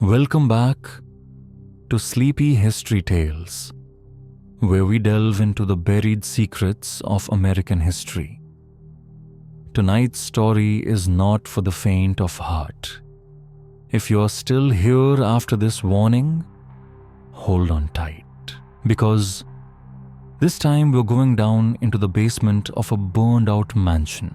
Welcome back to Sleepy History Tales, where we delve into the buried secrets of American history. Tonight's story is not for the faint of heart. If you're still here after this warning, hold on tight, because this time we're going down into the basement of a burned-out mansion,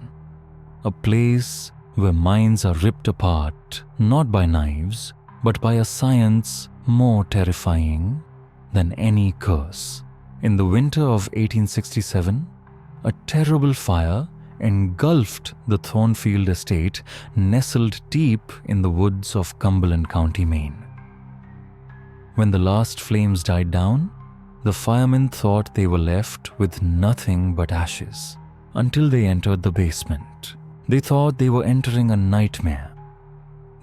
a place where minds are ripped apart not by knives, but by a science more terrifying than any curse. In the winter of 1867, a terrible fire engulfed the Thornfield estate nestled deep in the woods of Cumberland County, Maine. When the last flames died down, the firemen thought they were left with nothing but ashes until they entered the basement. They thought they were entering a nightmare.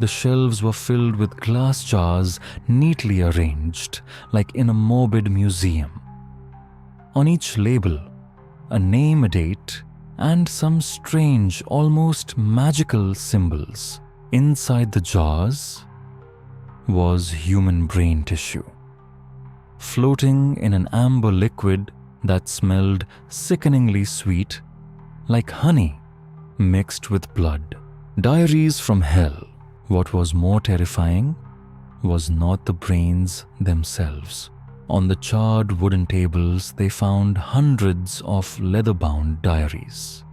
The shelves were filled with glass jars neatly arranged like in a morbid museum. On each label, a name, a date, and some strange, almost magical symbols. Inside the jars was human brain tissue, floating in an amber liquid that smelled sickeningly sweet, like honey mixed with blood. Diaries from hell. What was more terrifying was not the brains themselves. On the charred wooden tables, they found hundreds of leather-bound diaries.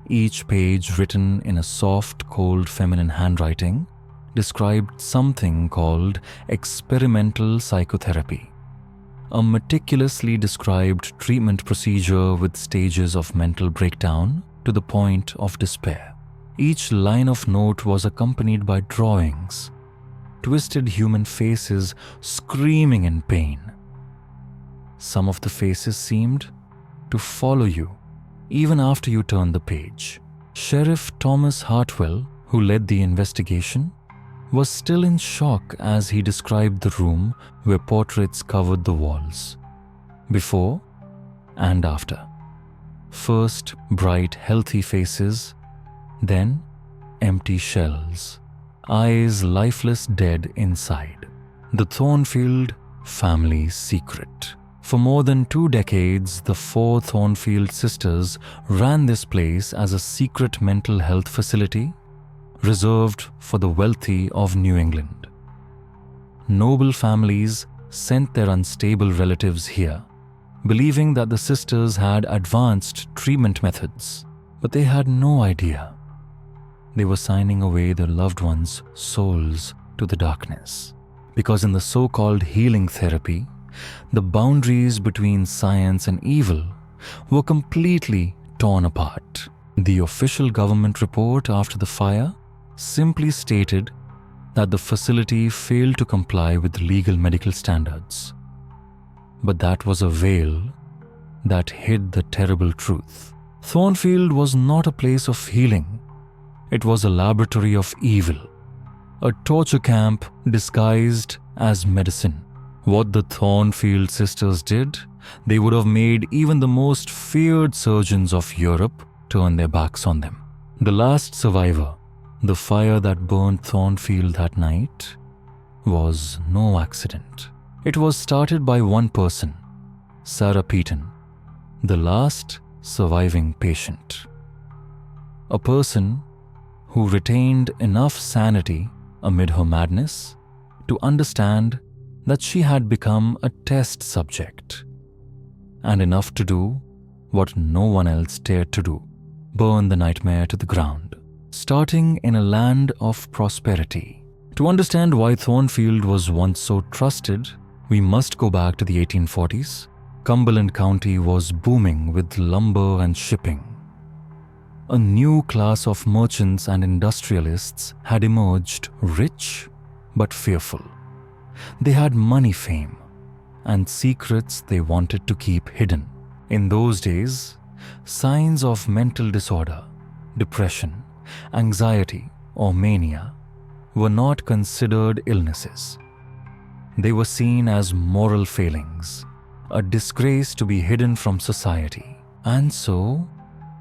Each page, written in a soft, cold, feminine handwriting, described something called experimental psychotherapy, a meticulously described treatment procedure with stages of mental breakdown to the point of despair. Each line of note was accompanied by drawings, twisted human faces screaming in pain. Some of the faces seemed to follow you even after you turned the page. Sheriff Thomas Hartwell, who led the investigation, was still in shock as he described the room where portraits covered the walls, before and after. First, bright, healthy faces, then empty shells, eyes lifeless dead inside. The Thornfield family's secret. For more than 2 decades, the 4 Thornfield sisters ran this place as a secret mental health facility reserved for the wealthy of New England. Noble families sent their unstable relatives here, believing that the sisters had advanced treatment methods, but they had no idea. They were signing away their loved ones' souls to the darkness, because in the so-called healing therapy, the boundaries between science and evil were completely torn apart. The official government report after the fire simply stated that the facility failed to comply with legal medical standards. But that was a veil that hid the terrible truth. Thornfield was not a place of healing. It was a laboratory of evil, a torture camp disguised as medicine. What the Thornfield sisters did, they would have made even the most feared surgeons of Europe turn their backs on them. The last survivor, the fire that burned Thornfield that night, was no accident. It was started by one person, Sarah Peaton, the last surviving patient. A person who retained enough sanity amid her madness to understand that she had become a test subject, and enough to do what no one else dared to do: burn the nightmare to the ground. Starting in a land of prosperity. To understand why Thornfield was once so trusted, we must go back to the 1840s. Cumberland County was booming with lumber and shipping. A new class of merchants and industrialists had emerged, rich but fearful. They had money, fame, and secrets they wanted to keep hidden. In those days, signs of mental disorder, depression, anxiety, or mania were not considered illnesses. They were seen as moral failings, a disgrace to be hidden from society. And so,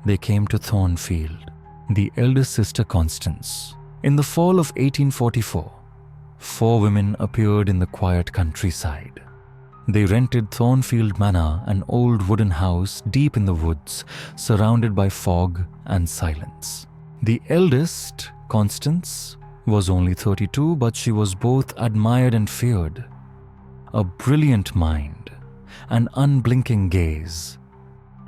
they came to Thornfield, the eldest sister Constance. In the fall of 1844, 4 women appeared in the quiet countryside. They rented Thornfield Manor, an old wooden house deep in the woods, surrounded by fog and silence. The eldest, Constance, was only 32, but she was both admired and feared. A brilliant mind, an unblinking gaze,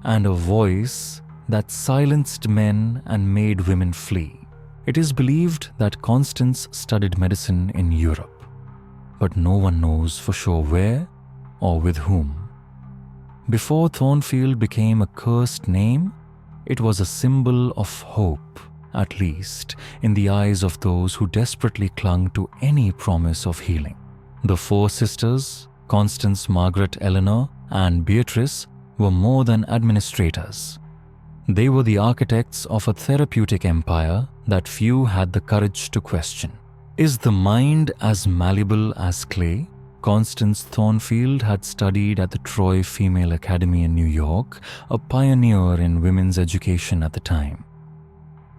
and a voice that silenced men and made women flee. It is believed that Constance studied medicine in Europe, but no one knows for sure where or with whom. Before Thornfield became a cursed name, it was a symbol of hope, at least in the eyes of those who desperately clung to any promise of healing. The 4 sisters, Constance, Margaret, Eleanor, and Beatrice, were more than administrators. They were the architects of a therapeutic empire that few had the courage to question. Is the mind as malleable as clay? Constance Thornfield had studied at the Troy Female Academy in New York, a pioneer in women's education at the time.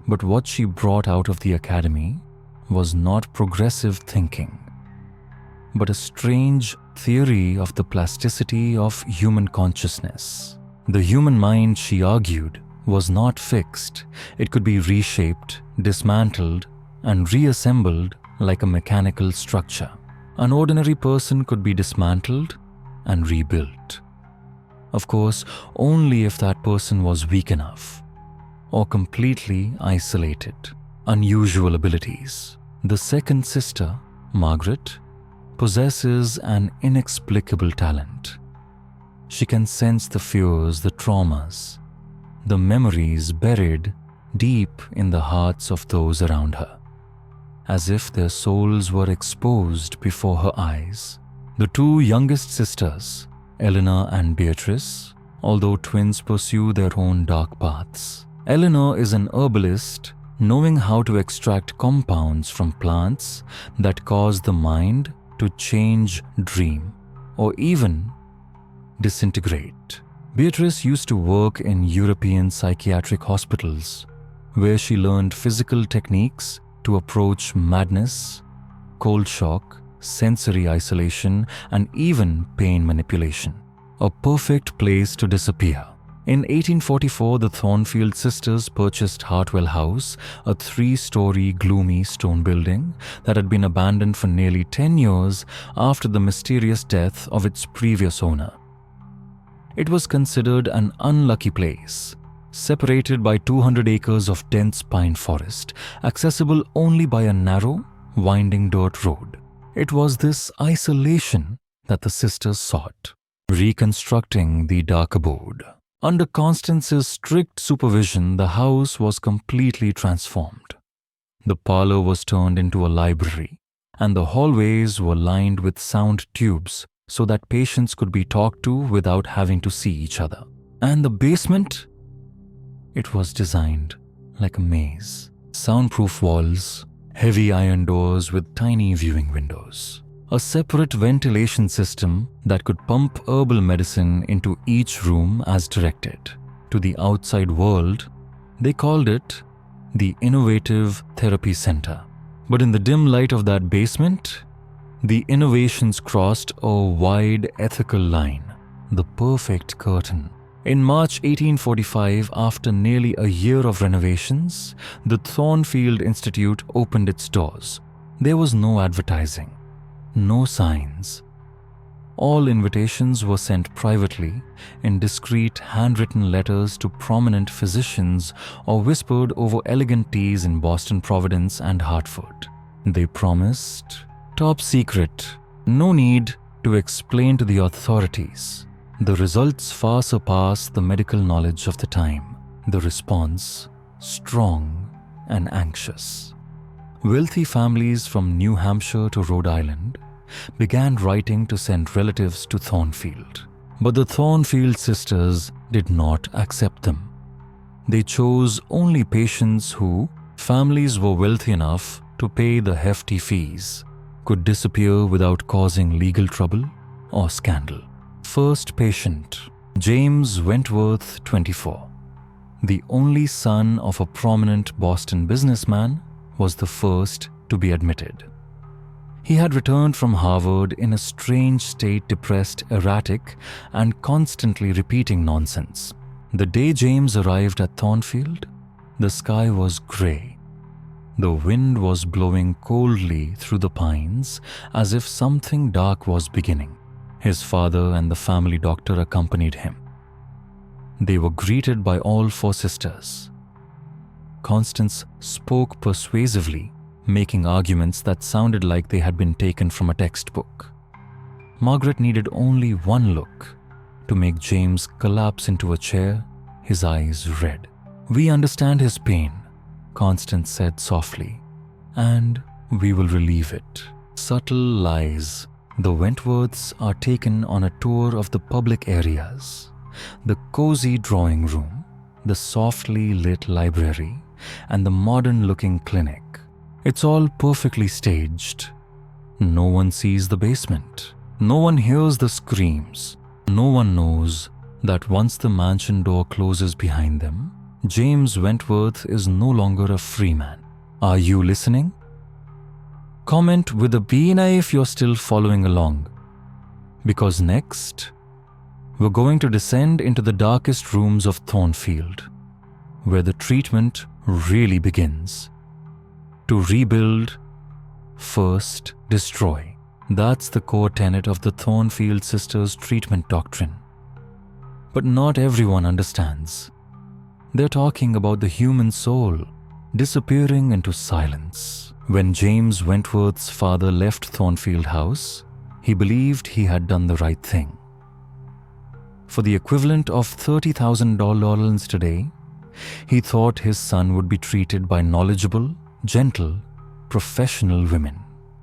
But what she brought out of the academy was not progressive thinking, but a strange theory of the plasticity of human consciousness. The human mind, she argued, was not fixed. It could be reshaped, dismantled, and reassembled like a mechanical structure. An ordinary person could be dismantled and rebuilt. Of course, only if that person was weak enough or completely isolated. Unusual abilities. The second sister, Margaret, possesses an inexplicable talent. She can sense the fears, the traumas, the memories buried deep in the hearts of those around her, as if their souls were exposed before her eyes. The 2 youngest sisters, Eleanor and Beatrice, although twins, pursue their own dark paths. Eleanor is an herbalist, knowing how to extract compounds from plants that cause the mind to change, dream, or even disintegrate. Beatrice used to work in European psychiatric hospitals, where she learned physical techniques to approach madness, cold shock, sensory isolation, and even pain manipulation. A perfect place to disappear. In 1844, the Thornfield sisters purchased Hartwell House, a 3-story gloomy stone building that had been abandoned for nearly 10 years after the mysterious death of its previous owner. It was considered an unlucky place, separated by 200 acres of dense pine forest, accessible only by a narrow, winding dirt road. It was this isolation that the sisters sought, reconstructing the dark abode. Under Constance's strict supervision, the house was completely transformed. The parlor was turned into a library, and the hallways were lined with sound tubes so that patients could be talked to without having to see each other. And the basement? It was designed like a maze. Soundproof walls, heavy iron doors with tiny viewing windows. A separate ventilation system that could pump herbal medicine into each room as directed. To the outside world, they called it the Innovative Therapy Center. But in the dim light of that basement, the innovations crossed a wide ethical line, the perfect curtain. In March 1845, after nearly a year of renovations, the Thornfield Institute opened its doors. There was no advertising, no signs. All invitations were sent privately in discreet handwritten letters to prominent physicians or whispered over elegant teas in Boston, Providence, and Hartford. They promised top secret, no need to explain to the authorities. The results far surpass the medical knowledge of the time. The response, strong and anxious. Wealthy families from New Hampshire to Rhode Island began writing to send relatives to Thornfield. But the Thornfield sisters did not accept them. They chose only patients who, families were wealthy enough to pay the hefty fees, could disappear without causing legal trouble or scandal. First patient, James Wentworth, 24. The only son of a prominent Boston businessman, was the first to be admitted. He had returned from Harvard in a strange state, depressed, erratic, and constantly repeating nonsense. The day James arrived at Thornfield, the sky was grey. The wind was blowing coldly through the pines as if something dark was beginning. His father and the family doctor accompanied him. They were greeted by all four sisters. Constance spoke persuasively, making arguments that sounded like they had been taken from a textbook. Margaret needed only one look to make James collapse into a chair, his eyes red. "We understand his pain," Constance said softly, "and we will relieve it." Subtle lies. The Wentworths are taken on a tour of the public areas, the cozy drawing room, the softly lit library, and the modern-looking clinic. It's all perfectly staged. No one sees the basement. No one hears the screams. No one knows that once the mansion door closes behind them, James Wentworth is no longer a free man. Are you listening? Comment with a B if you're still following along. Because next, we're going to descend into the darkest rooms of Thornfield, where the treatment really begins. To rebuild, first destroy. That's the core tenet of the Thornfield sisters' treatment doctrine. But not everyone understands. They're talking about the human soul disappearing into silence. When James Wentworth's father left Thornfield House, he believed he had done the right thing. For the equivalent of $30,000 today, he thought his son would be treated by knowledgeable, gentle, professional women.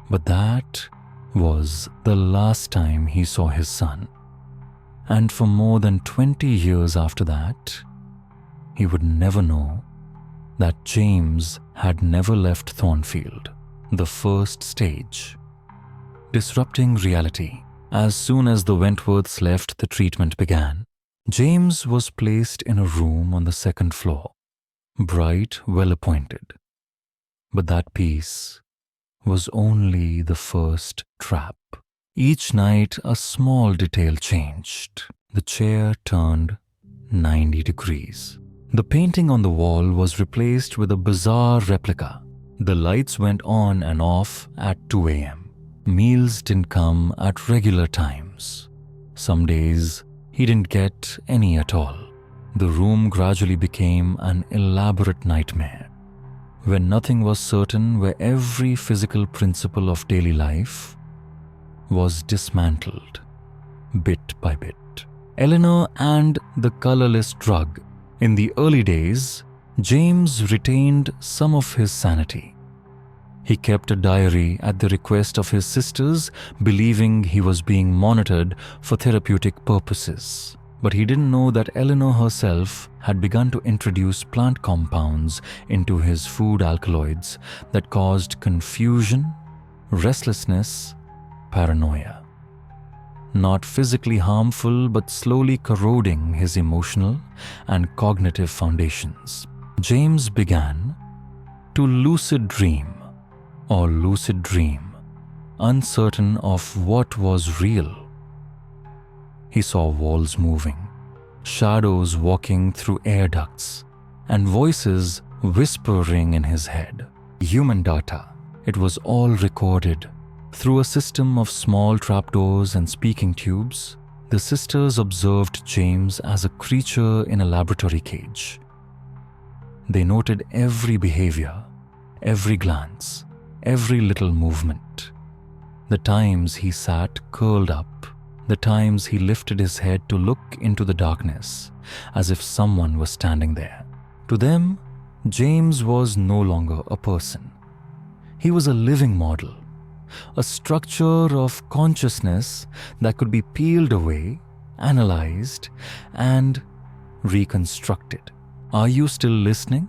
But that was the last time he saw his son. And for more than 20 years after that, he would never know that James had never left Thornfield, the first stage. Disrupting reality. As soon as the Wentworths left, the treatment began. James was placed in a room on the second floor, bright, well-appointed. But that piece was only the first trap. Each night, a small detail changed. The chair turned 90 degrees. The painting on the wall was replaced with a bizarre replica. The lights went on and off at 2 a.m. Meals didn't come at regular times. Some days, he didn't get any at all. The room gradually became an elaborate nightmare, where nothing was certain, where every physical principle of daily life was dismantled, bit by bit. Eleanor and the colorless drug. In the early days, James retained some of his sanity. He kept a diary at the request of his sisters, believing he was being monitored for therapeutic purposes. But he didn't know that Eleanor herself had begun to introduce plant compounds into his food alkaloids that caused confusion, restlessness, paranoia. Not physically harmful, but slowly corroding his emotional and cognitive foundations. James began to lucid dream, uncertain of what was real. He saw walls moving, shadows walking through air ducts, and voices whispering in his head. Human data. It was all recorded. Through a system of small trapdoors and speaking tubes, the sisters observed James as a creature in a laboratory cage. They noted every behavior, every glance, every little movement. The times he sat curled up, the times he lifted his head to look into the darkness, as if someone was standing there. To them, James was no longer a person. He was a living model, a structure of consciousness that could be peeled away, analyzed, and reconstructed. Are you still listening?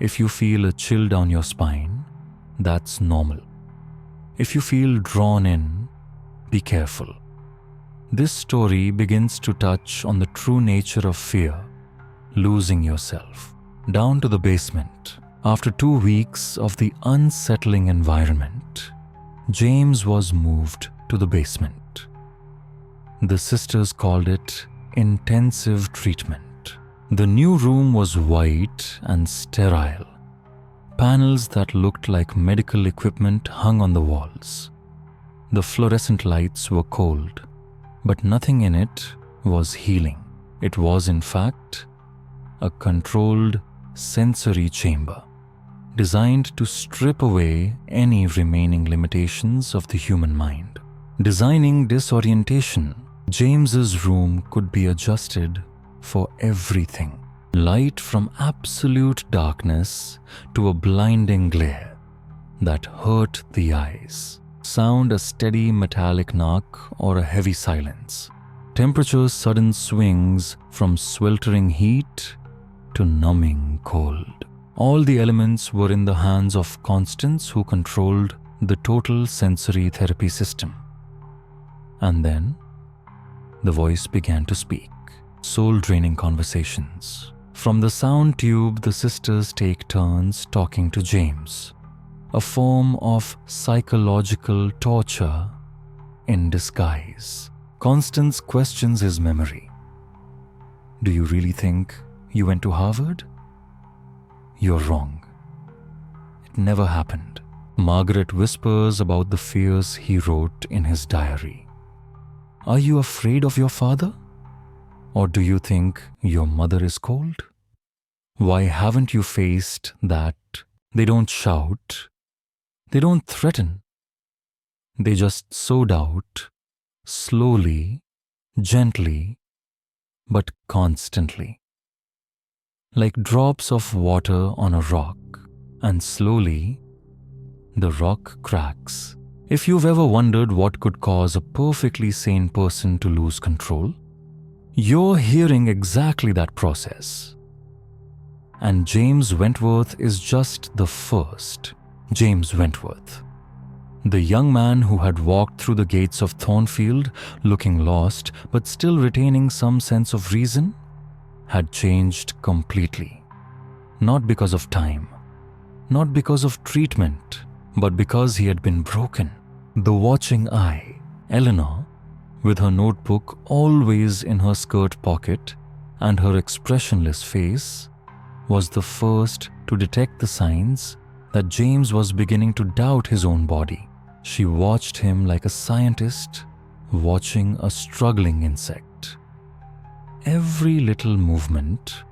If you feel a chill down your spine, that's normal. If you feel drawn in, be careful. This story begins to touch on the true nature of fear, losing yourself. Down to the basement. After 2 weeks of the unsettling environment, James was moved to the basement. The sisters called it intensive treatment. The new room was white and sterile. Panels that looked like medical equipment hung on the walls. The fluorescent lights were cold, but nothing in it was healing. It was, in fact, a controlled sensory chamber, designed to strip away any remaining limitations of the human mind. Designing disorientation, James's room could be adjusted for everything. Light from absolute darkness to a blinding glare that hurt the eyes. Sound a steady metallic knock or a heavy silence. Temperature's sudden swings from sweltering heat to numbing cold. All the elements were in the hands of Constance, who controlled the total sensory therapy system. And then, the voice began to speak. Soul-draining conversations. From the sound tube, the sisters take turns talking to James, a form of psychological torture in disguise. Constance questions his memory. Do you really think you went to Harvard? You're wrong. It never happened. Margaret whispers about the fears he wrote in his diary. Are you afraid of your father? Or do you think your mother is cold? Why haven't you faced that? They don't shout. They don't threaten. They just sow doubt, slowly, gently, but constantly. Like drops of water on a rock, and slowly, the rock cracks. If you've ever wondered what could cause a perfectly sane person to lose control, you're hearing exactly that process. And James Wentworth is just the first. James Wentworth, the young man who had walked through the gates of Thornfield looking lost but still retaining some sense of reason, had changed completely. Not because of time, not because of treatment, but because he had been broken. The watching eye, Eleanor, with her notebook always in her skirt pocket and her expressionless face, was the first to detect the signs that James was beginning to doubt his own body. She watched him like a scientist watching a struggling insect. Every little movement,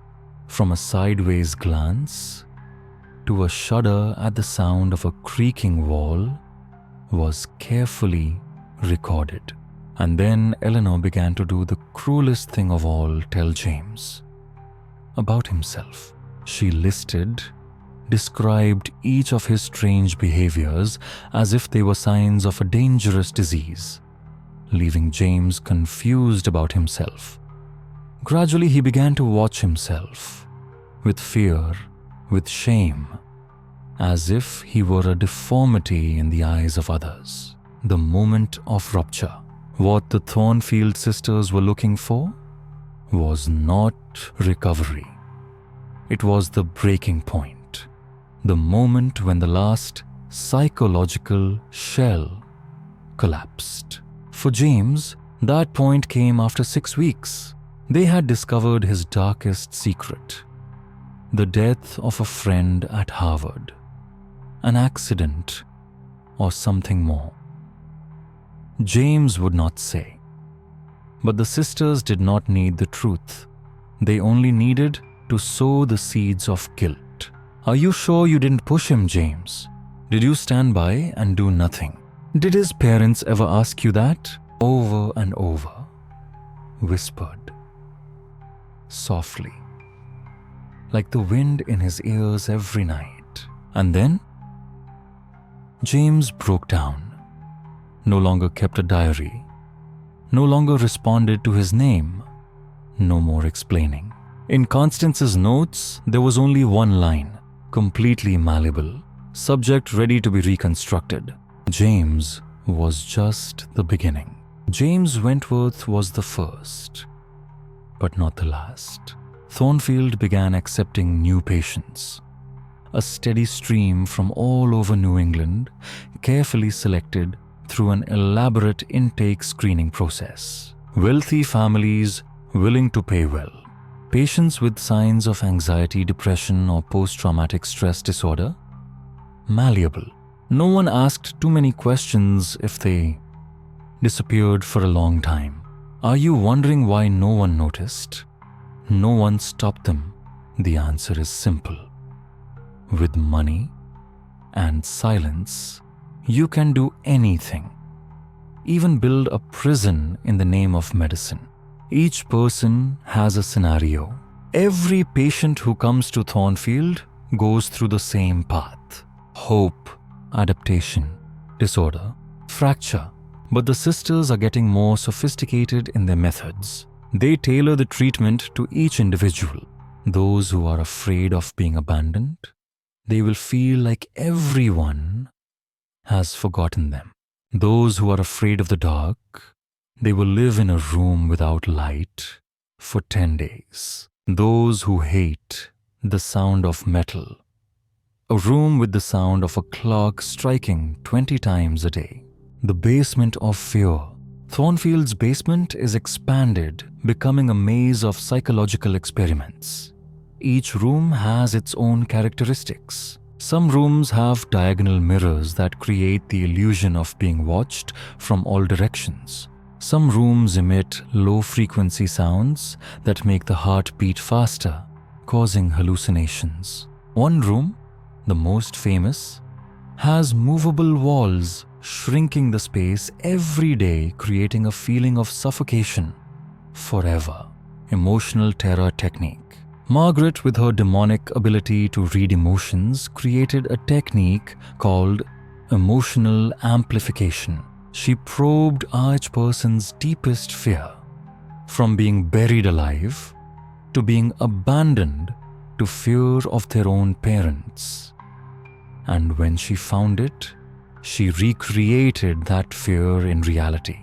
from a sideways glance to a shudder at the sound of a creaking wall, was carefully recorded. And then Eleanor began to do the cruelest thing of all, tell James about himself. She described each of his strange behaviors as if they were signs of a dangerous disease, leaving James confused about himself. Gradually, he began to watch himself with fear, with shame, as if he were a deformity in the eyes of others. The moment of rupture, what the Thornfield sisters were looking for, was not recovery. It was the breaking point, the moment when the last psychological shell collapsed. For James, that point came after 6 weeks. They had discovered his darkest secret, the death of a friend at Harvard, an accident, or something more. James would not say. But the sisters did not need the truth. They only needed to sow the seeds of guilt. Are you sure you didn't push him, James? Did you stand by and do nothing? Did his parents ever ask you that? Over and over, whispered, softly, like the wind in his ears every night. And then, James broke down, no longer kept a diary, no longer responded to his name, no more explaining. In Constance's notes, there was only one line, completely malleable, subject ready to be reconstructed. James was just the beginning. James Wentworth was the first, but not the last. Thornfield began accepting new patients. a steady stream from all over New England, carefully selected through an elaborate intake screening process. Wealthy families willing to pay well. Patients with signs of anxiety, depression, or post-traumatic stress disorder, malleable. No one asked too many questions if they disappeared for a long time. Are you wondering why no one noticed? No one stopped them. The answer is simple. With money and silence, you can do anything. Even build a prison in the name of medicine. Each person has a scenario. Every patient who comes to Thornfield goes through the same path. Hope, adaptation, disorder, fracture. But the sisters are getting more sophisticated in their methods. They tailor the treatment to each individual. Those who are afraid of being abandoned, they will feel like everyone has forgotten them. Those who are afraid of the dark, they will live in a room without light for 10 days. Those who hate the sound of metal, a room with the sound of a clock striking 20 times a day. The basement of fear. Thornfield's basement is expanded, becoming a maze of psychological experiments. Each room has its own characteristics. Some rooms have diagonal mirrors that create the illusion of being watched from all directions. Some rooms emit low-frequency sounds that make the heart beat faster, causing hallucinations. One room, the most famous, has movable walls, shrinking the space every day, creating a feeling of suffocation forever. Emotional terror technique. Margaret, with her demonic ability to read emotions, created a technique called emotional amplification. She probed each person's deepest fear, from being buried alive to being abandoned to fear of their own parents. And when she found it, she recreated that fear in reality.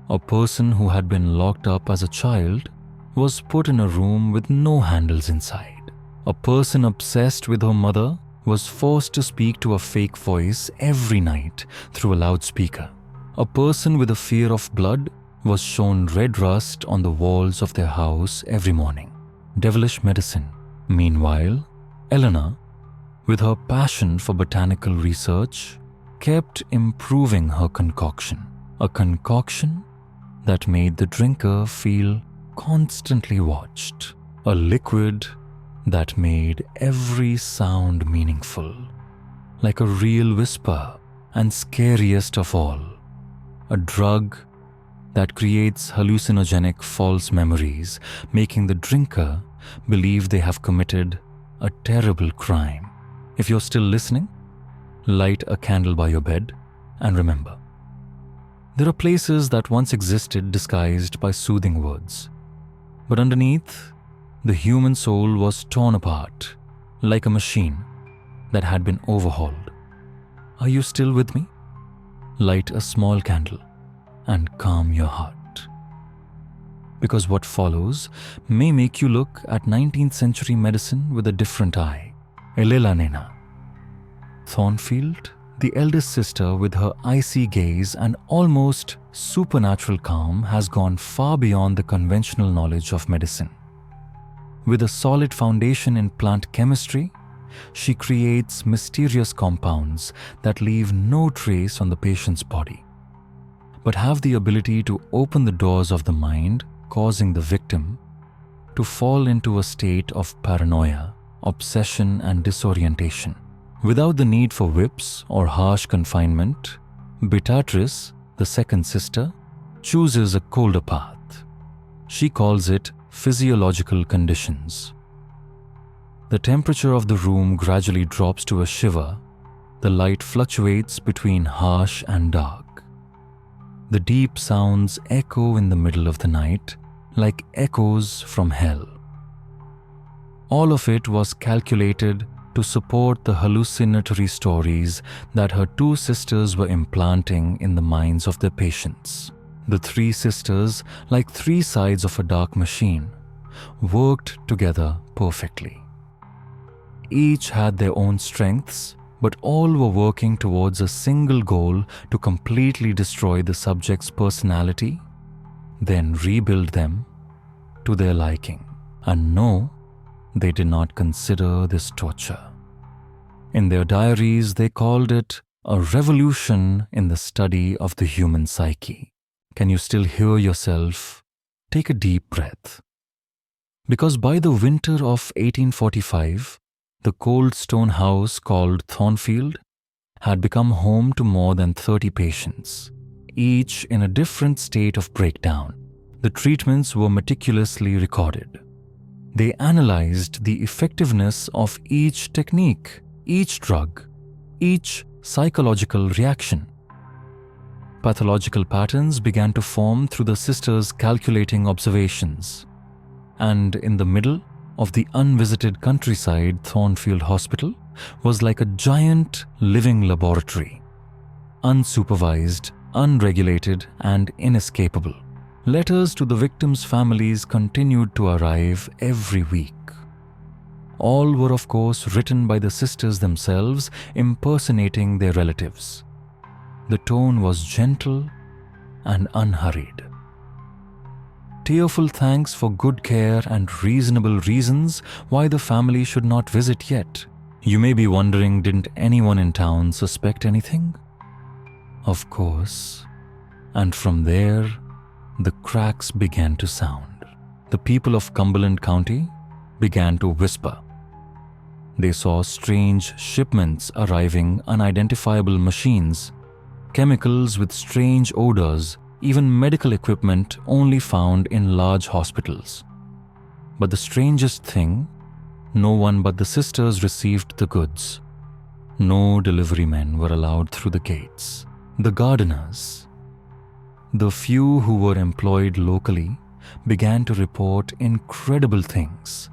A person who had been locked up as a child was put in a room with no handles inside. A person obsessed with her mother was forced to speak to a fake voice every night through a loudspeaker. A person with a fear of blood was shown red rust on the walls of their house every morning. Devilish medicine. Meanwhile, Eleanor, with her passion for botanical research, kept improving her concoction. A concoction that made the drinker feel constantly watched. A liquid that made every sound meaningful, like a real whisper. And scariest of all, a drug that creates hallucinogenic false memories, making the drinker believe they have committed a terrible crime. If you're still listening, light a candle by your bed and remember, there are places that once existed disguised by soothing words, but underneath, the human soul was torn apart like a machine that had been overhauled. Are you still with me? Light a small candle and calm your heart. Because what follows may make you look at 19th century medicine with a different eye. Elela Nena. Thornfield, the eldest sister, with her icy gaze and almost supernatural calm, has gone far beyond the conventional knowledge of medicine. With a solid foundation in plant chemistry, she creates mysterious compounds that leave no trace on the patient's body, but have the ability to open the doors of the mind, causing the victim to fall into a state of paranoia, obsession, and disorientation. Without the need for whips or harsh confinement, Beatrice, the second sister, chooses a colder path. She calls it physiological conditions. The temperature of the room gradually drops to a shiver. The light fluctuates between harsh and dark. The deep sounds echo in the middle of the night like echoes from hell. All of it was calculated to support the hallucinatory stories that her two sisters were implanting in the minds of their patients. The three sisters, like three sides of a dark machine, worked together perfectly. Each had their own strengths, but all were working towards a single goal to completely destroy the subject's personality, then rebuild them to their liking. And no, they did not consider this torture. In their diaries, they called it a revolution in the study of the human psyche. Can you still hear yourself? Take a deep breath. Because by the winter of 1845, the cold stone house called Thornfield had become home to more than 30 patients, each in a different state of breakdown. The treatments were meticulously recorded. They analyzed the effectiveness of each technique, each drug, each psychological reaction. Pathological patterns began to form through the sisters' calculating observations. And in the middle of the unvisited countryside, Thornfield Hospital was like a giant living laboratory, unsupervised, unregulated, and inescapable. Letters to the victims' families continued to arrive every week. All were, of course, written by the sisters themselves, impersonating their relatives. The tone was gentle and unhurried. Tearful thanks for good care and reasonable reasons why the family should not visit yet. You may be wondering, didn't anyone in town suspect anything? Of course. And from there, the cracks began to sound. The people of Cumberland County began to whisper. They saw strange shipments arriving, unidentifiable machines, chemicals with strange odors, even medical equipment only found in large hospitals. But the strangest thing, no one but the sisters received the goods. No delivery men were allowed through the gates. The gardeners, the few who were employed locally, began to report incredible things.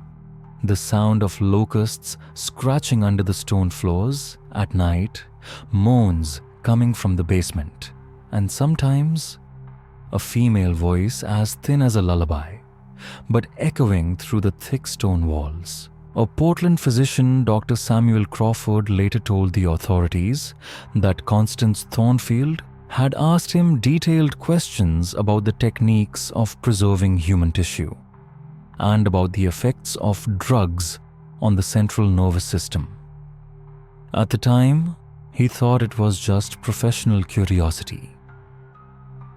The sound of locusts scratching under the stone floors at night, moans coming from the basement, and sometimes a female voice as thin as a lullaby, but echoing through the thick stone walls. A Portland physician, Dr. Samuel Crawford, later told the authorities that Constance Thornfield had asked him detailed questions about the techniques of preserving human tissue and about the effects of drugs on the central nervous system. At the time, he thought it was just professional curiosity.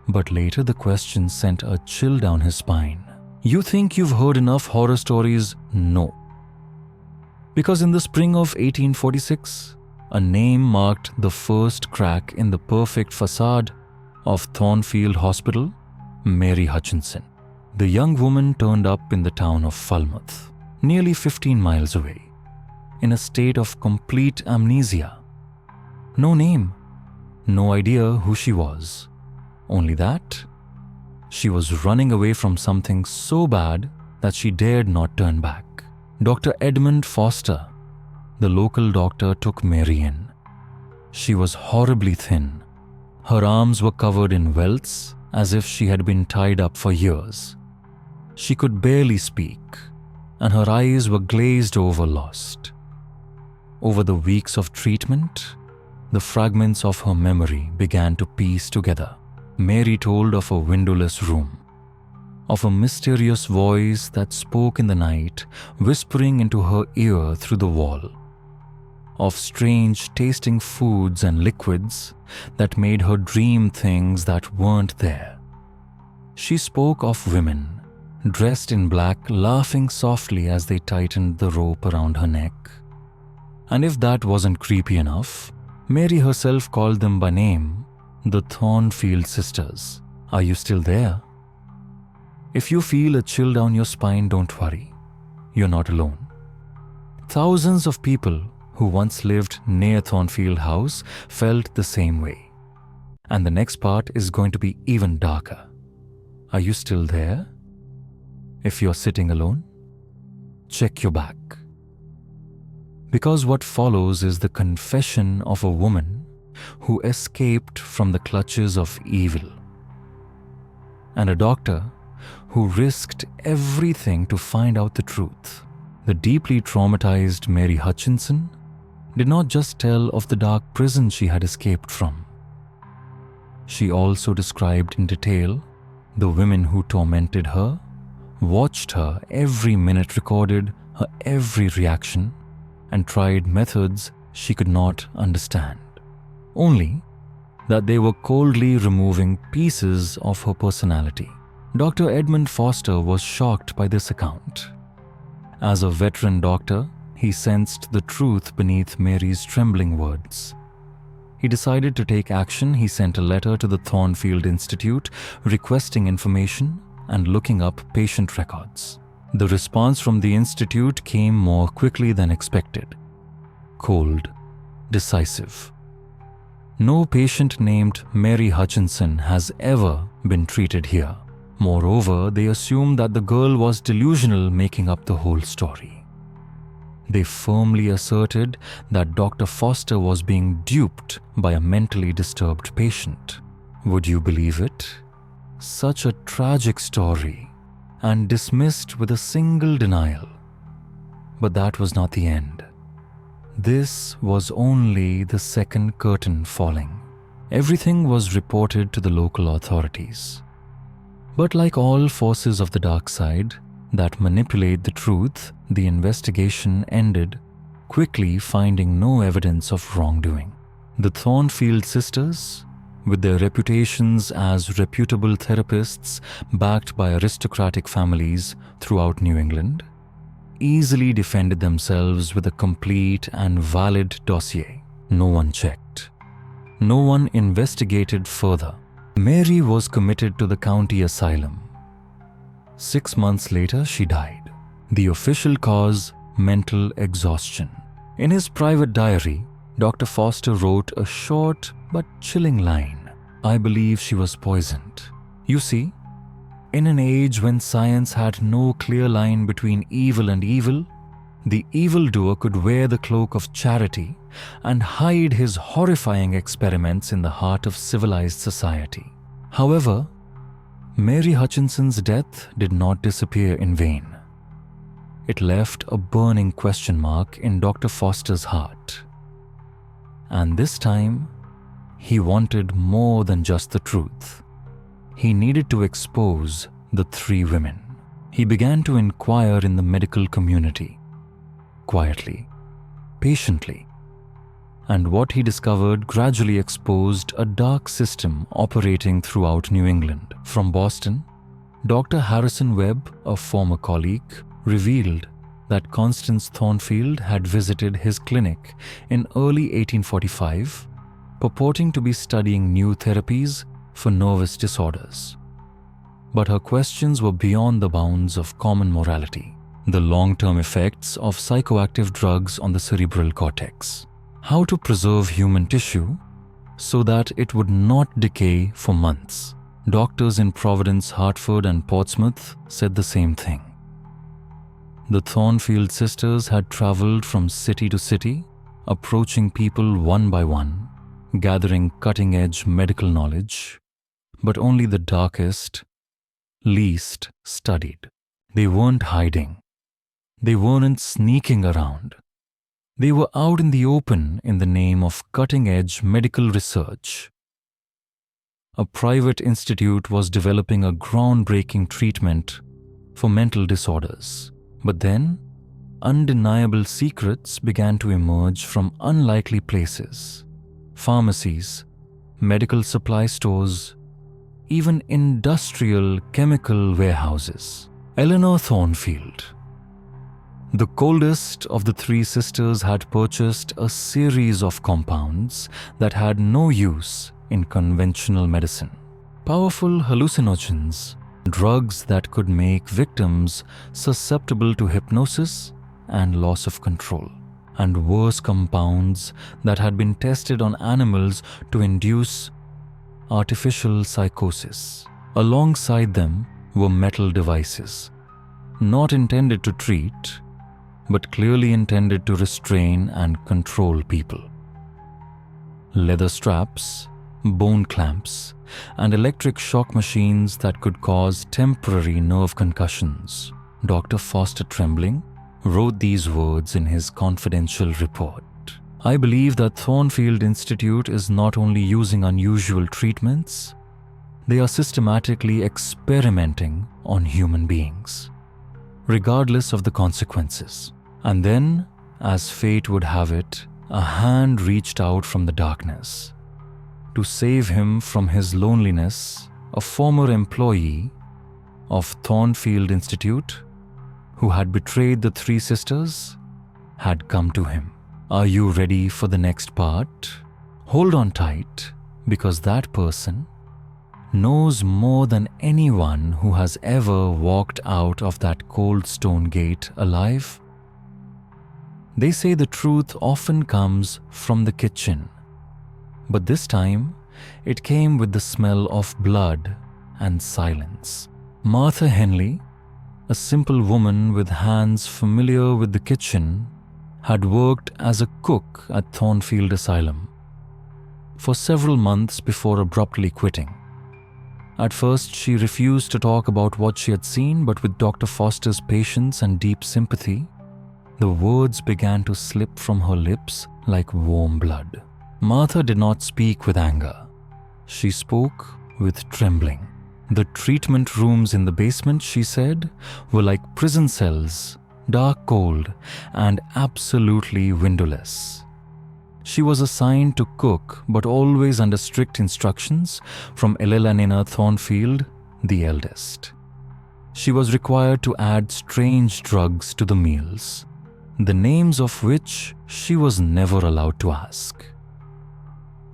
But later the question sent a chill down his spine. You think you've heard enough horror stories? No. Because in the spring of 1846, a name marked the first crack in the perfect facade of Thornfield Hospital: Mary Hutchinson. The young woman turned up in the town of Falmouth, nearly 15 miles away, in a state of complete amnesia. No name, no idea who she was. Only that she was running away from something so bad that she dared not turn back. Dr. Edmund Foster, the local doctor, took Mary in. She was horribly thin. Her arms were covered in welts as if she had been tied up for years. She could barely speak, and her eyes were glazed over, lost. Over the weeks of treatment, the fragments of her memory began to piece together. Mary told of a windowless room, of a mysterious voice that spoke in the night, whispering into her ear through the wall, of strange tasting foods and liquids that made her dream things that weren't there. She spoke of women, dressed in black, laughing softly as they tightened the rope around her neck. And if that wasn't creepy enough, Mary herself called them by name, the Thornfield sisters. Are you still there? If you feel a chill down your spine, don't worry. You're not alone. Thousands of people who once lived near Thornfield House felt the same way. And the next part is going to be even darker. Are you still there? If you're sitting alone, check your back. Because what follows is the confession of a woman who escaped from the clutches of evil, and a doctor who risked everything to find out the truth. The deeply traumatized Mary Hutchinson did not just tell of the dark prison she had escaped from. She also described in detail the women who tormented her, watched her every minute, recorded her every reaction, and tried methods she could not understand. Only that they were coldly removing pieces of her personality. Dr. Edmund Foster was shocked by this account. As a veteran doctor, he sensed the truth beneath Mary's trembling words. He decided to take action. He sent a letter to the Thornfield Institute requesting information and looking up patient records. The response from the institute came more quickly than expected. Cold, decisive. No patient named Mary Hutchinson has ever been treated here. Moreover, they assumed that the girl was delusional, making up the whole story. They firmly asserted that Dr. Foster was being duped by a mentally disturbed patient. Would you believe it? Such a tragic story, and dismissed with a single denial. But that was not the end. This was only the second curtain falling. Everything was reported to the local authorities. But like all forces of the dark side that manipulate the truth, the investigation ended, quickly finding no evidence of wrongdoing. The Thornfield sisters, with their reputations as reputable therapists backed by aristocratic families throughout New England, easily defended themselves with a complete and valid dossier. No one checked. No one investigated further. Mary was committed to the county asylum. 6 months later, she died. The official cause, mental exhaustion. In his private diary, Dr. Foster wrote a short but chilling line. I believe she was poisoned. You see, in an age when science had no clear line between evil and evil, the evildoer could wear the cloak of charity and hide his horrifying experiments in the heart of civilized society. However, Mary Hutchinson's death did not disappear in vain. It left a burning question mark in Dr. Foster's heart. And this time, he wanted more than just the truth. He needed to expose the 3 women. He began to inquire in the medical community, quietly, patiently. And what he discovered gradually exposed a dark system operating throughout New England. From Boston, Dr. Harrison Webb, a former colleague, revealed that Constance Thornfield had visited his clinic in early 1845, purporting to be studying new therapies for nervous disorders. But her questions were beyond the bounds of common morality. The long-term effects of psychoactive drugs on the cerebral cortex. How to preserve human tissue so that it would not decay for months. Doctors in Providence, Hartford, and Portsmouth said the same thing. The Thornfield sisters had traveled from city to city, approaching people one by one, gathering cutting-edge medical knowledge, but only the darkest, least studied. They weren't hiding. They weren't sneaking around. They were out in the open in the name of cutting-edge medical research. A private institute was developing a groundbreaking treatment for mental disorders. But then, undeniable secrets began to emerge from unlikely places. Pharmacies, medical supply stores, even industrial chemical warehouses. Eleanor Thornfield, the coldest of the 3 sisters, had purchased a series of compounds that had no use in conventional medicine. Powerful hallucinogens, drugs that could make victims susceptible to hypnosis and loss of control, and worse, compounds that had been tested on animals to induce artificial psychosis. Alongside them were metal devices, not intended to treat, but clearly intended to restrain and control people. Leather straps, bone clamps, and electric shock machines that could cause temporary nerve concussions. Dr. Foster, trembling, wrote these words in his confidential report. I believe that Thornfield Institute is not only using unusual treatments, they are systematically experimenting on human beings, regardless of the consequences. And then, as fate would have it, a hand reached out from the darkness. To save him from his loneliness, a former employee of Thornfield Institute, who had betrayed the three sisters, had come to him. Are you ready for the next part? Hold on tight, because that person knows more than anyone who has ever walked out of that cold stone gate alive. They say the truth often comes from the kitchen, but this time it came with the smell of blood and silence. Martha Henley, a simple woman with hands familiar with the kitchen, had worked as a cook at Thornfield Asylum for several months before abruptly quitting. At first, she refused to talk about what she had seen, but with Dr. Foster's patience and deep sympathy, the words began to slip from her lips like warm blood. Martha did not speak with anger. She spoke with trembling. The treatment rooms in the basement, she said, were like prison cells, dark, cold, and absolutely windowless. She was assigned to cook, but always under strict instructions from Eleanor Thornfield, the eldest. She was required to add strange drugs to the meals, the names of which she was never allowed to ask.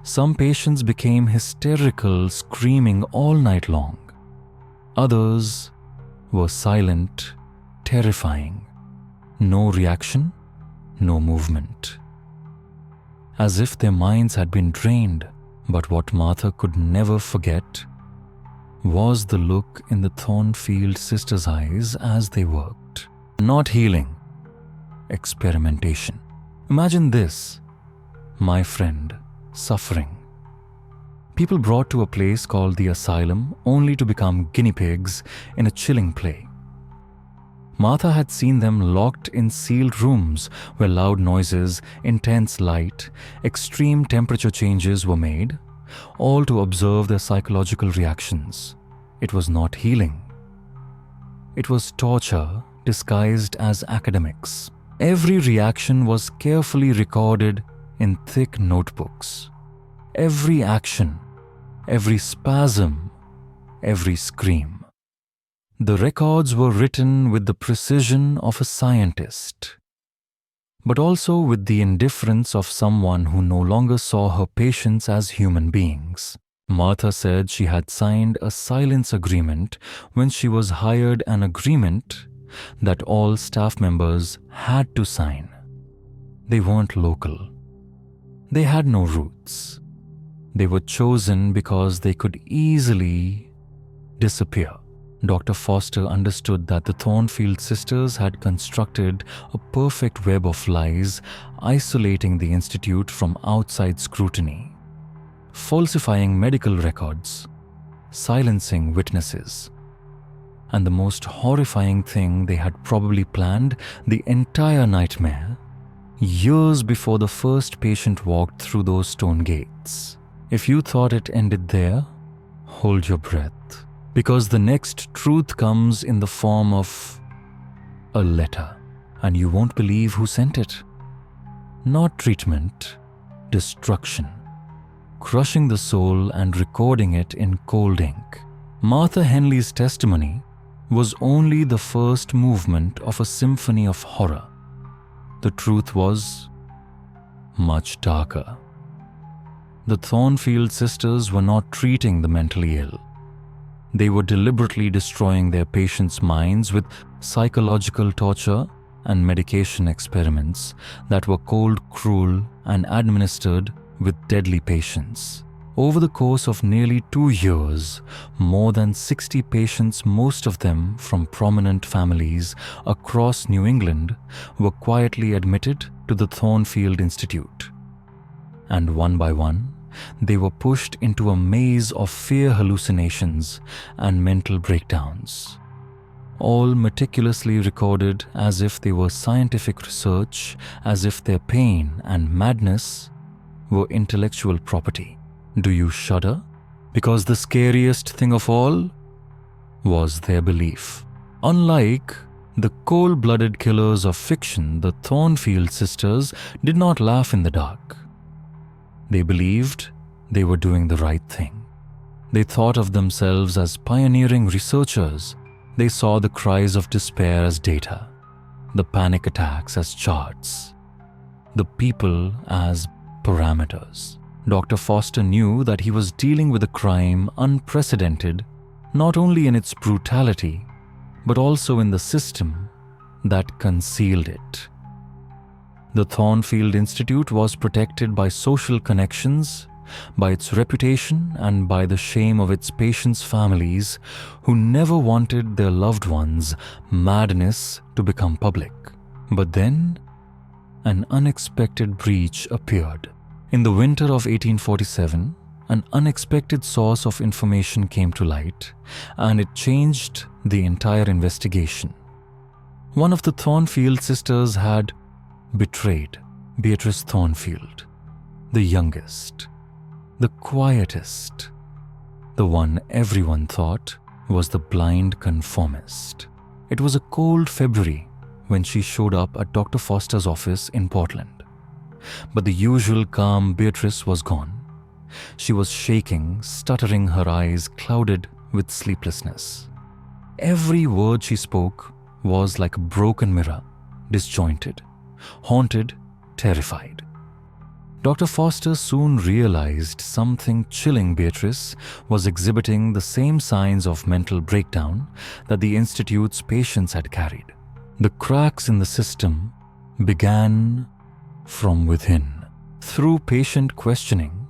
Some patients became hysterical, screaming all night long. Others were silent, terrifying. No reaction, no movement. As if their minds had been drained. But what Martha could never forget was the look in the Thornfield sisters' eyes as they worked. Not healing, experimentation. Imagine this, my friend, suffering. People brought to a place called the asylum only to become guinea pigs in a chilling play. Martha had seen them locked in sealed rooms where loud noises, intense light, extreme temperature changes were made, all to observe their psychological reactions. It was not healing. It was torture disguised as academics. Every reaction was carefully recorded in thick notebooks. Every action, every spasm, every scream. The records were written with the precision of a scientist, but also with the indifference of someone who no longer saw her patients as human beings. Martha said she had signed a silence agreement when she was hired, an agreement that all staff members had to sign. They weren't local. They had no roots. They were chosen because they could easily disappear. Dr. Foster understood that the Thornfield sisters had constructed a perfect web of lies, isolating the institute from outside scrutiny, falsifying medical records, silencing witnesses. And the most horrifying thing, they had probably planned the entire nightmare years before the first patient walked through those stone gates. If you thought it ended there, hold your breath. Because the next truth comes in the form of a letter, and you won't believe who sent it. Not treatment, destruction, crushing the soul and recording it in cold ink. Martha Henley's testimony was only the first movement of a symphony of horror. The truth was much darker. The Thornfield sisters were not treating the mentally ill. They were deliberately destroying their patients' minds with psychological torture and medication experiments that were cold, cruel, and administered with deadly patience. Over the course of nearly 2 years, more than 60 patients, most of them from prominent families across New England, were quietly admitted to the Thornfield Institute. And one by one, they were pushed into a maze of fear hallucinations and mental breakdowns. all meticulously recorded as if they were scientific research, as if their pain and madness were intellectual property. Do you shudder? Because the scariest thing of all was their belief. Unlike the cold-blooded killers of fiction, the Thornfield sisters did not laugh in the dark. They believed they were doing the right thing. They thought of themselves as pioneering researchers. They saw the cries of despair as data, the panic attacks as charts, the people as parameters. Dr. Foster knew that he was dealing with a crime unprecedented, not only in its brutality, but also in the system that concealed it. The Thornfield Institute was protected by social connections, by its reputation, and by the shame of its patients' families who never wanted their loved ones' madness to become public. But then, an unexpected breach appeared. In the winter of 1847, an unexpected source of information came to light, and it changed the entire investigation. One of the Thornfield sisters had betrayed Beatrice Thornfield, the youngest, the quietest, the one everyone thought was the blind conformist. It was a cold February when she showed up at Dr. Foster's office in Portland. But the usual calm Beatrice was gone. She was shaking, stuttering, her eyes clouded with sleeplessness. Every word she spoke was like a broken mirror, disjointed, haunted, terrified. Dr. Foster soon realized something chilling. Beatrice was exhibiting the same signs of mental breakdown that the Institute's patients had carried. The cracks in the system began from within. Through patient questioning,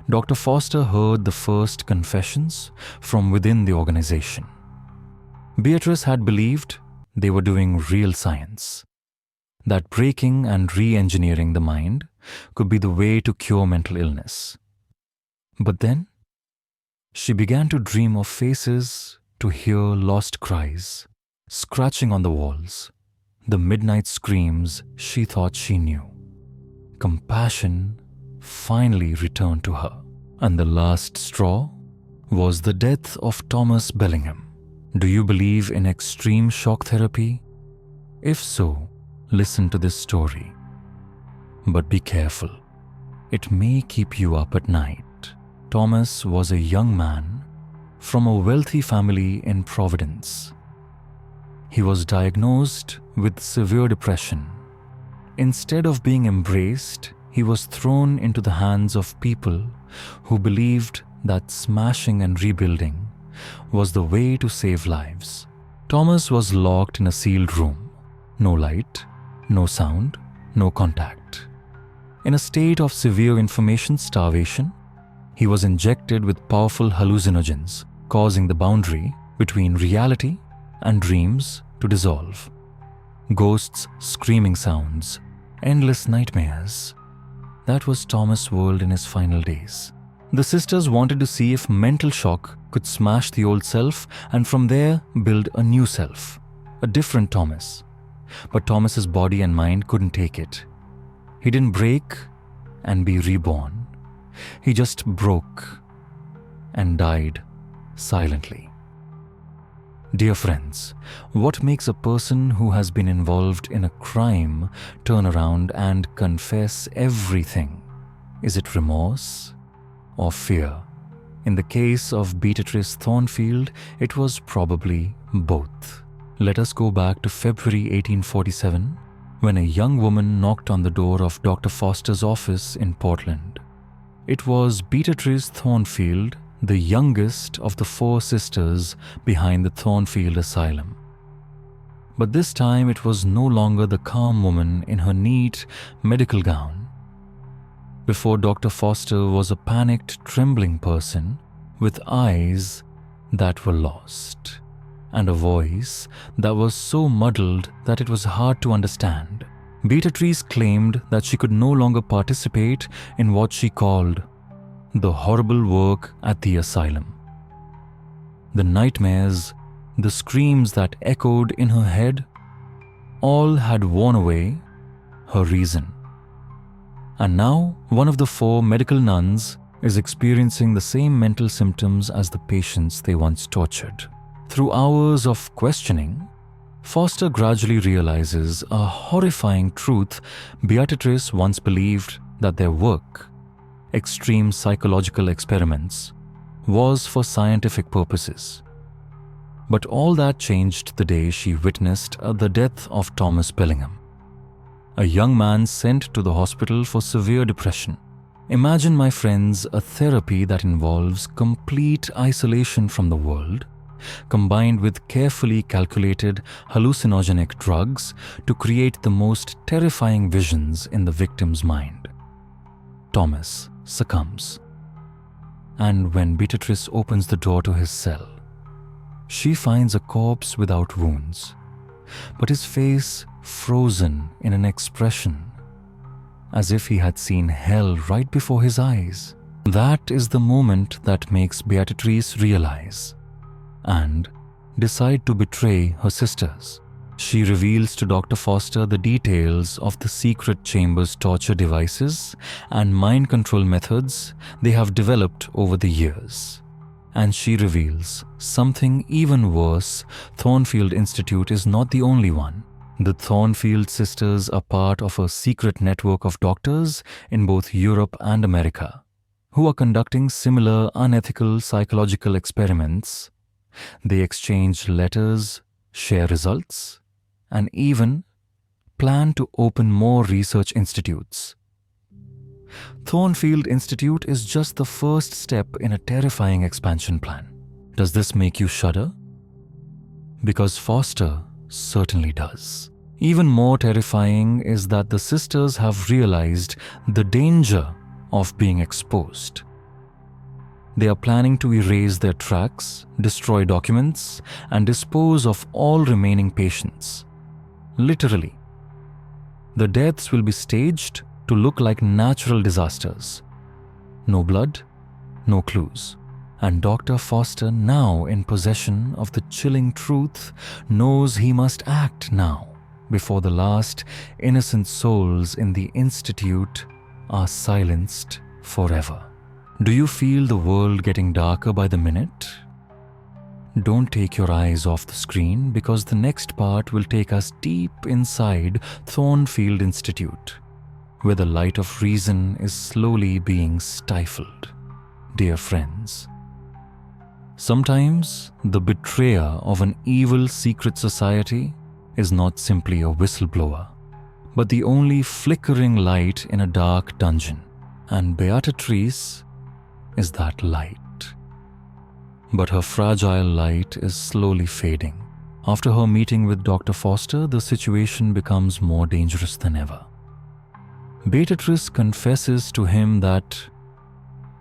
Dr. Foster heard the first confessions from within the organization. Beatrice had believed they were doing real science, that breaking and re-engineering the mind could be the way to cure mental illness. But then, she began to dream of faces, to hear lost cries, scratching on the walls, the midnight screams she thought she knew. Compassion finally returned to her, and the last straw was the death of Thomas Bellingham. Do you believe in extreme shock therapy? If so, listen to this story. But be careful. It may keep you up at night. Thomas was a young man from a wealthy family in Providence. He was diagnosed with severe depression. Instead of being embraced, he was thrown into the hands of people who believed that smashing and rebuilding was the way to save lives. Thomas was locked in a sealed room. No light, no sound, no contact. In a state of severe information starvation, he was injected with powerful hallucinogens, causing the boundary between reality and dreams to dissolve. Ghosts, screaming sounds, endless nightmares. That was Thomas' world in his final days. The sisters wanted to see if mental shock could smash the old self and from there build a new self, a different Thomas. But Thomas's body and mind couldn't take it. He didn't break and be reborn. He just broke and died silently. Dear friends, what makes a person who has been involved in a crime turn around and confess everything? Is it remorse or fear? In the case of Beatrice Thornfield, it was probably both. Let us go back to February 1847, when a young woman knocked on the door of Dr. Foster's office in Portland. It was Beatrice Thornfield, the youngest of the 4 sisters behind the Thornfield Asylum. But this time it was no longer the calm woman in her neat medical gown. Before Dr. Foster was a panicked, trembling person with eyes that were lost and a voice that was so muddled that it was hard to understand. Beatrice claimed that she could no longer participate in what she called the horrible work at the asylum. The nightmares, the screams that echoed in her head, all had worn away her reason. And now, one of the 4 medical nuns is experiencing the same mental symptoms as the patients they once tortured. Through hours of questioning, Foster gradually realizes a horrifying truth Beatrice once believed, that their work, extreme psychological experiments, was for scientific purposes. But all that changed the day she witnessed the death of Thomas Bellingham, a young man sent to the hospital for severe depression. Imagine, my friends, a therapy that involves complete isolation from the world, combined with carefully calculated hallucinogenic drugs to create the most terrifying visions in the victim's mind. Thomas succumbs, and when Beatrice opens the door to his cell, she finds a corpse without wounds, but his face frozen in an expression as if he had seen hell right before his eyes. That is the moment that makes Beatrice realize and decide to betray her sisters. She reveals to Dr. Foster the details of the secret chamber's torture devices and mind control methods they have developed over the years. And she reveals something even worse: Thornfield Institute is not the only one. The Thornfield sisters are part of a secret network of doctors in both Europe and America who are conducting similar unethical psychological experiments. They exchange letters, share results, and even plan to open more research institutes. Thornfield Institute is just the first step in a terrifying expansion plan. Does this make you shudder? Because Foster certainly does. Even more terrifying is that the sisters have realized the danger of being exposed. They are planning to erase their tracks, destroy documents, and dispose of all remaining patients. Literally. The deaths will be staged to look like natural disasters. No blood, no clues. And Dr. Foster, now in possession of the chilling truth, knows he must act now before the last innocent souls in the Institute are silenced forever. Do you feel the world getting darker by the minute? Don't take your eyes off the screen, because the next part will take us deep inside Thornfield Institute, where the light of reason is slowly being stifled. Dear friends, sometimes the betrayer of an evil secret society is not simply a whistleblower, but the only flickering light in a dark dungeon. And Beatrice is that light. But her fragile light is slowly fading. After her meeting with Dr. Foster, the situation becomes more dangerous than ever. Beatrice confesses to him that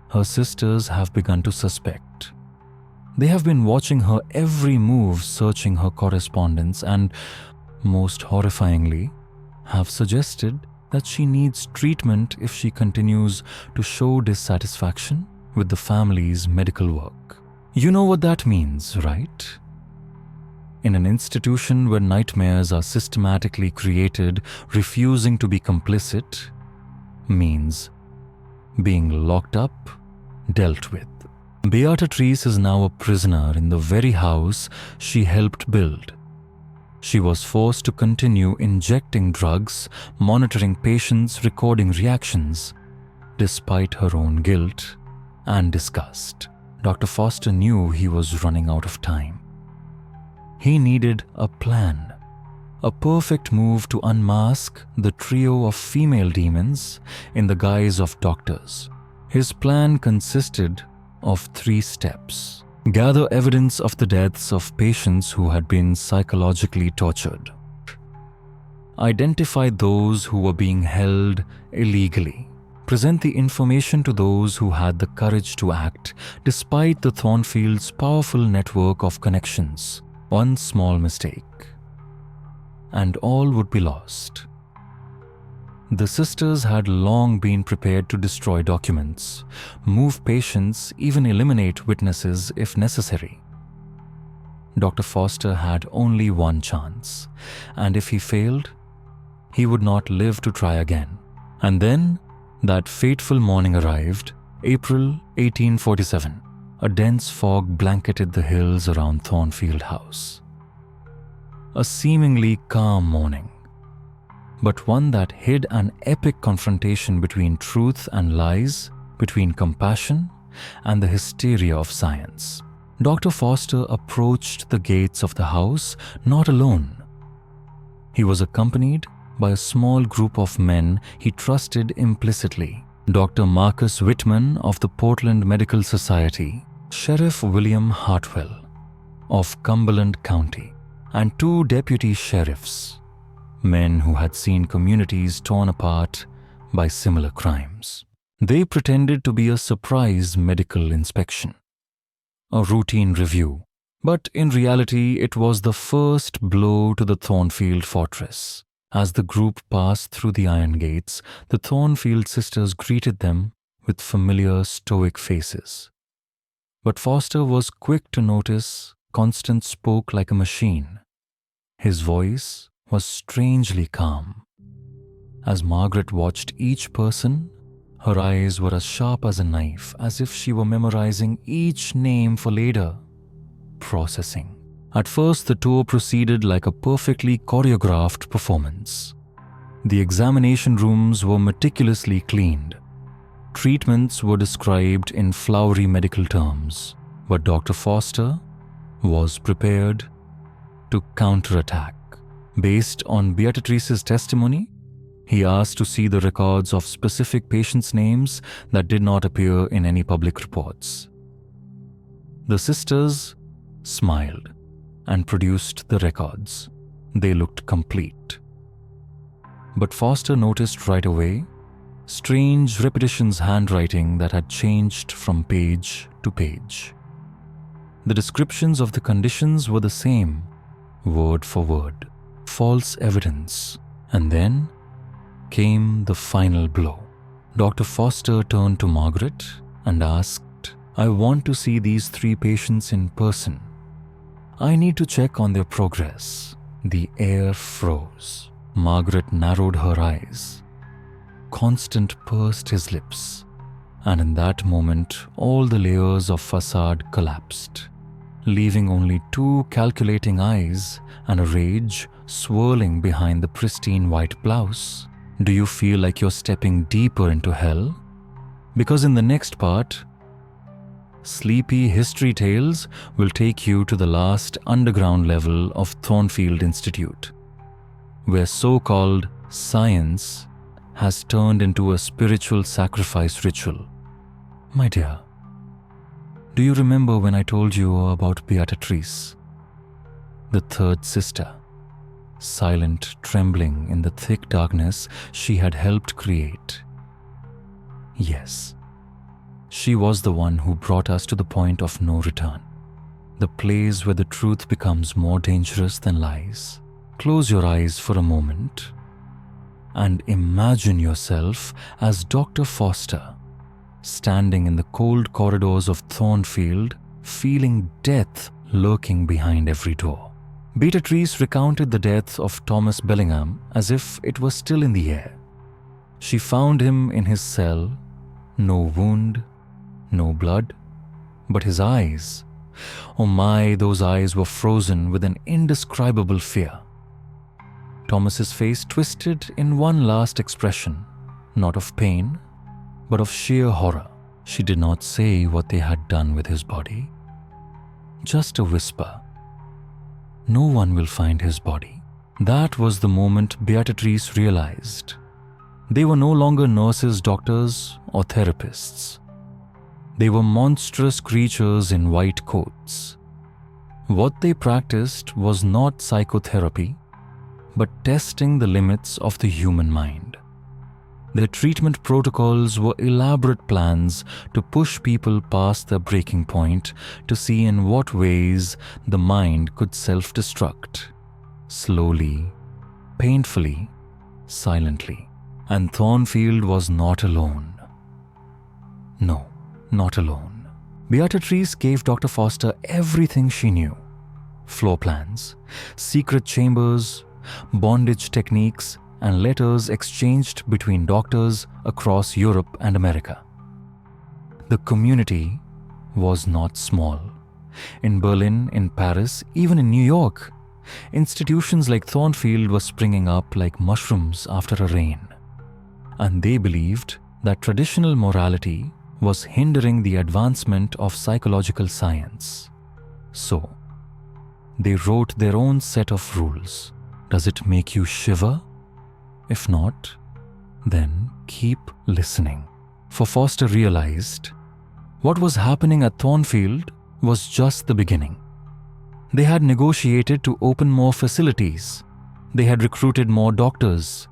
her sisters have begun to suspect. They have been watching her every move, searching her correspondence, and, most horrifyingly, have suggested that she needs treatment if she continues to show dissatisfaction with the family's medical work. You know what that means, right? In an institution where nightmares are systematically created, refusing to be complicit means being locked up, dealt with. Beatrice is now a prisoner in the very house she helped build. She was forced to continue injecting drugs, monitoring patients, recording reactions, despite her own guilt and disgust. Dr. Foster knew he was running out of time. He needed a plan, a perfect move to unmask the trio of female demons in the guise of doctors. His plan consisted of 3 steps. Gather evidence of the deaths of patients who had been psychologically tortured. Identify those who were being held illegally. Present the information to those who had the courage to act despite the Thornfield's powerful network of connections. One small mistake, and all would be lost. The sisters had long been prepared to destroy documents, move patients, even eliminate witnesses if necessary. Dr. Foster had only one chance, and if he failed, he would not live to try again. And then, that fateful morning arrived, April 1847. A dense fog blanketed the hills around Thornfield House. A seemingly calm morning, but one that hid an epic confrontation between truth and lies, between compassion and the hysteria of science. Dr. Foster approached the gates of the house not alone. He was accompanied by a small group of men he trusted implicitly. Dr. Marcus Whitman of the Portland Medical Society, Sheriff William Hartwell of Cumberland County, and 2 deputy sheriffs, men who had seen communities torn apart by similar crimes. They pretended to be a surprise medical inspection, a routine review, but in reality it was the first blow to the Thornfield fortress. As the group passed through the iron gates, the Thornfield sisters greeted them with familiar stoic faces. But Foster was quick to notice Constance spoke like a machine. His voice was strangely calm. As Margaret watched each person, her eyes were as sharp as a knife, as if she were memorizing each name for later processing. At first, the tour proceeded like a perfectly choreographed performance. The examination rooms were meticulously cleaned. Treatments were described in flowery medical terms, but Dr. Foster was prepared to counterattack. Based on Beatrice's testimony, he asked to see the records of specific patients' names that did not appear in any public reports. The sisters smiled and produced the records. They looked complete. But Foster noticed right away strange repetitions handwriting that had changed from page to page. The descriptions of the conditions were the same, word for word. False evidence. And then came the final blow. Dr. Foster turned to Margaret and asked, "I want to see these 3 patients in person. I need to check on their progress." The air froze. Margaret narrowed her eyes. Constant pursed his lips, and in that moment, all the layers of facade collapsed, leaving only 2 calculating eyes and a rage swirling behind the pristine white blouse. Do you feel like you're stepping deeper into hell? Because in the next part, Sleepy History Tales will take you to the last underground level of Thornfield Institute, where so-called science has turned into a spiritual sacrifice ritual. My dear, do you remember when I told you about Beatrice, the 3rd sister, silent, trembling in the thick darkness she had helped create? Yes. She was the one who brought us to the point of no return, the place where the truth becomes more dangerous than lies. Close your eyes for a moment and imagine yourself as Dr. Foster, standing in the cold corridors of Thornfield, feeling death lurking behind every door. Beatrice recounted the death of Thomas Bellingham as if it was still in the air. She found him in his cell, no wound, no blood, but his eyes. Oh my, those eyes were frozen with an indescribable fear. Thomas's face twisted in one last expression, not of pain, but of sheer horror. She did not say what they had done with his body. Just a whisper. No one will find his body. That was the moment Beatrice realized. They were no longer nurses, doctors, or therapists. They were monstrous creatures in white coats. What they practiced was not psychotherapy, but testing the limits of the human mind. Their treatment protocols were elaborate plans to push people past their breaking point, to see in what ways the mind could self-destruct. Slowly, painfully, silently. And Thornfield was not alone. No, not alone. Beatrice gave Dr. Foster everything she knew. floor plans, secret chambers, bondage techniques, and letters exchanged between doctors across Europe and America. The community was not small. In Berlin, in Paris, even in New York, institutions like Thornfield were springing up like mushrooms after a rain. And they believed that traditional morality was hindering the advancement of psychological science. So, they wrote their own set of rules. Does it make you shiver? If not, then keep listening. For Foster realized what was happening at Thornfield was just the beginning. They had negotiated to open more facilities. They had recruited more doctors.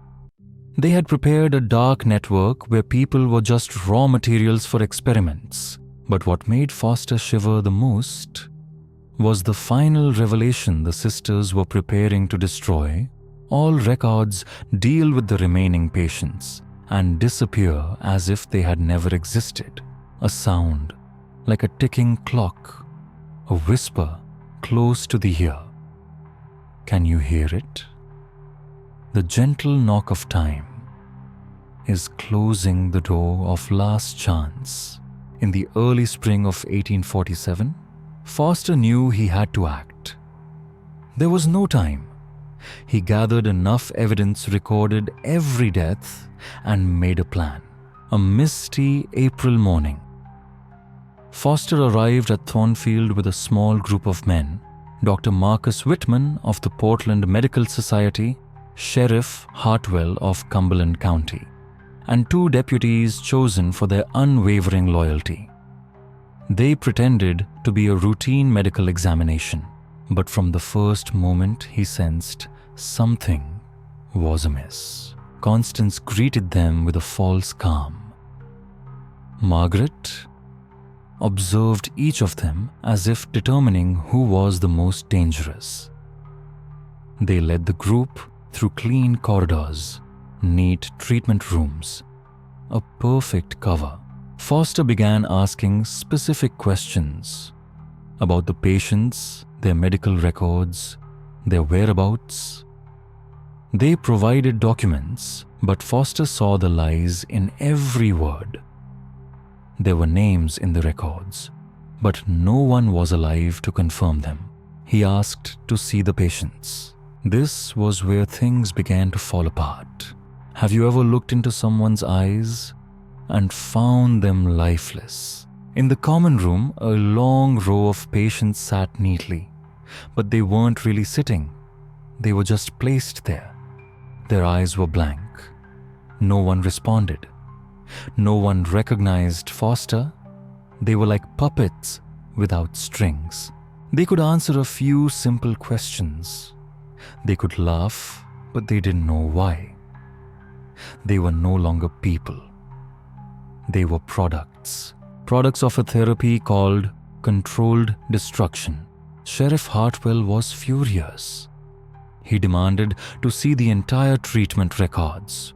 They had prepared a dark network where people were just raw materials for experiments. But what made Foster shiver the most was the final revelation the sisters were preparing to destroy all records, deal with the remaining patients, and disappear as if they had never existed. A sound like a ticking clock, a whisper close to the ear. Can you hear it? The gentle knock of time is closing the door of last chance. In the early spring of 1847, Foster knew he had to act. There was no time. He gathered enough evidence, recorded every death, and made a plan. A misty April morning, Foster arrived at Thornfield with a small group of men: Dr. Marcus Whitman of the Portland Medical Society, Sheriff Hartwell of Cumberland County, and 2 deputies chosen for their unwavering loyalty. They pretended to be a routine medical examination, but from the first moment he sensed something was amiss. Constance greeted them with a false calm. Margaret observed each of them as if determining who was the most dangerous. They led the group through clean corridors, neat treatment rooms, a perfect cover. Foster began asking specific questions about the patients, their medical records, their whereabouts. They provided documents, but Foster saw the lies in every word. There were names in the records, but no one was alive to confirm them. He asked to see the patients. This was where things began to fall apart. Have you ever looked into someone's eyes and found them lifeless? In the common room, a long row of patients sat neatly, but they weren't really sitting. They were just placed there. Their eyes were blank. No one responded. No one recognized Foster. They were like puppets without strings. They could answer a few simple questions. They could laugh, but they didn't know why. They were no longer people. They were products of a therapy called controlled destruction. Sheriff Hartwell was furious. He demanded to see the entire treatment records.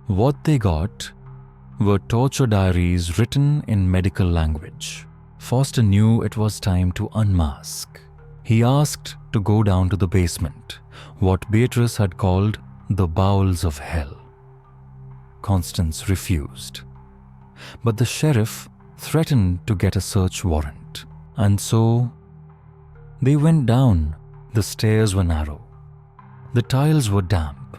What they got were torture diaries written in medical language. Foster knew it was time to unmask. He asked to go down to the basement, what Beatrice had called the bowels of hell. Constance refused. But the sheriff threatened to get a search warrant. And so they went down. The stairs were narrow. The tiles were damp.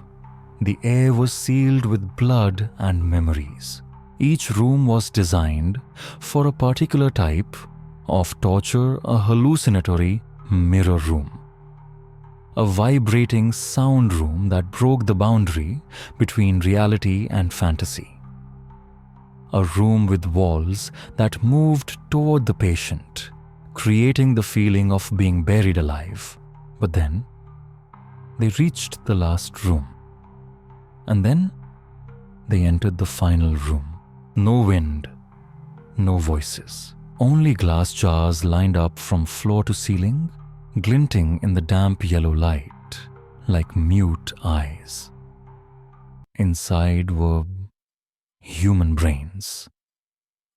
The air was sealed with blood and memories. Each room was designed for a particular type of torture, a hallucinatory mirror room, a vibrating sound room that broke the boundary between reality and fantasy, a room with walls that moved toward the patient, creating the feeling of being buried alive. But then they reached the last room, and then they entered the final room. No wind, no voices, only glass jars lined up from floor to ceiling, glinting in the damp yellow light like mute eyes. Inside were human brains,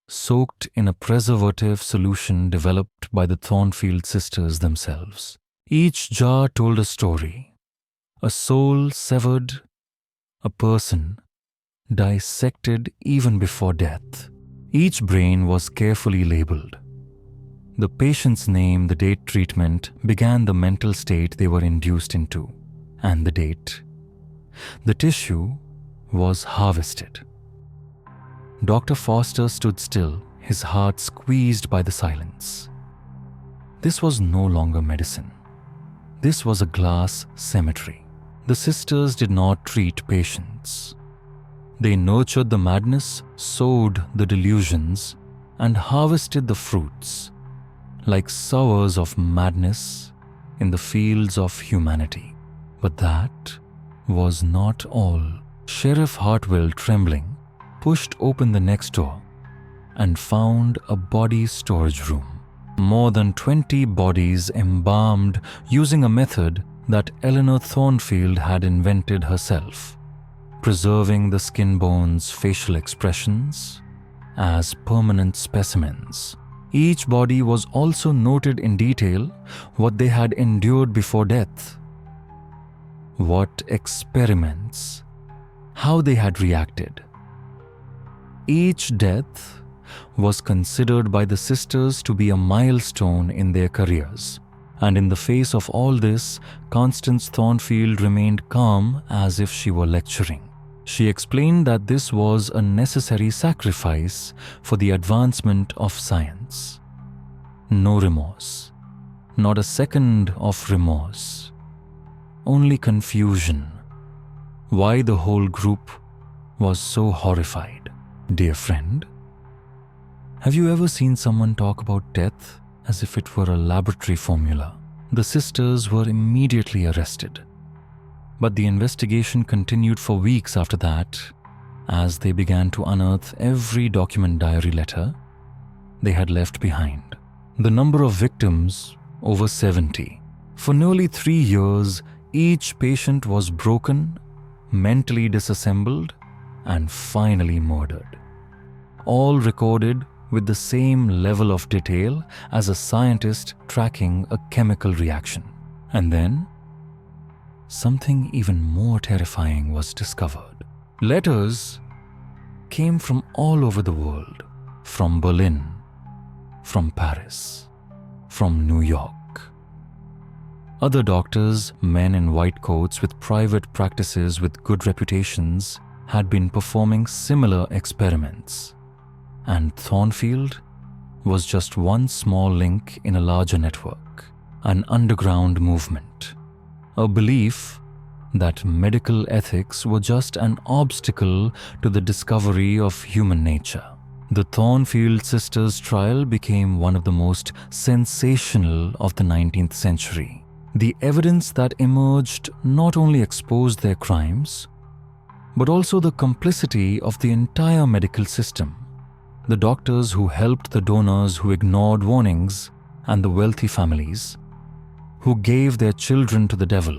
soaked in a preservative solution developed by the Thornfield sisters themselves. Each jar told a story, a soul severed, a person dissected even before death. Each brain was carefully labeled. The patient's name, the date treatment began, the mental state they were induced into, and the date. The tissue was harvested. Dr. Foster stood still, his heart squeezed by the silence. This was no longer medicine. This was a glass cemetery. The sisters did not treat patients. They nurtured the madness, sowed the delusions, and harvested the fruits, like sowers of madness in the fields of humanity. But that was not all. Sheriff Hartwell, trembling, pushed open the next door and found a body storage room. More than 20 bodies embalmed using a method that Eleanor Thornfield had invented herself, preserving the skin bones' facial expressions as permanent specimens. Each body was also noted in detail what they had endured before death, what experiments, how they had reacted. Each death was considered by the sisters to be a milestone in their careers. And in the face of all this, Constance Thornfield remained calm as if she were lecturing. She explained that this was a necessary sacrifice for the advancement of science. No remorse, not a second of remorse, only confusion. Why the whole group was so horrified. Dear friend, have you ever seen someone talk about death as if it were a laboratory formula? The sisters were immediately arrested. But the investigation continued for weeks after that, as they began to unearth every document, diary, letter they had left behind. The number of victims, over 70. For nearly 3 years, each patient was broken, mentally disassembled, and finally murdered. All recorded with the same level of detail as a scientist tracking a chemical reaction. And then, something even more terrifying was discovered. Letters came from all over the world, from Berlin, from Paris, from New York. Other doctors, men in white coats with private practices with good reputations, had been performing similar experiments. And Thornfield was just one small link in a larger network, an underground movement, a belief that medical ethics were just an obstacle to the discovery of human nature. The Thornfield sisters' trial became one of the most sensational of the 19th century. The evidence that emerged not only exposed their crimes, but also the complicity of the entire medical system. The doctors who helped the donors who ignored warnings, and the wealthy families who gave their children to the devil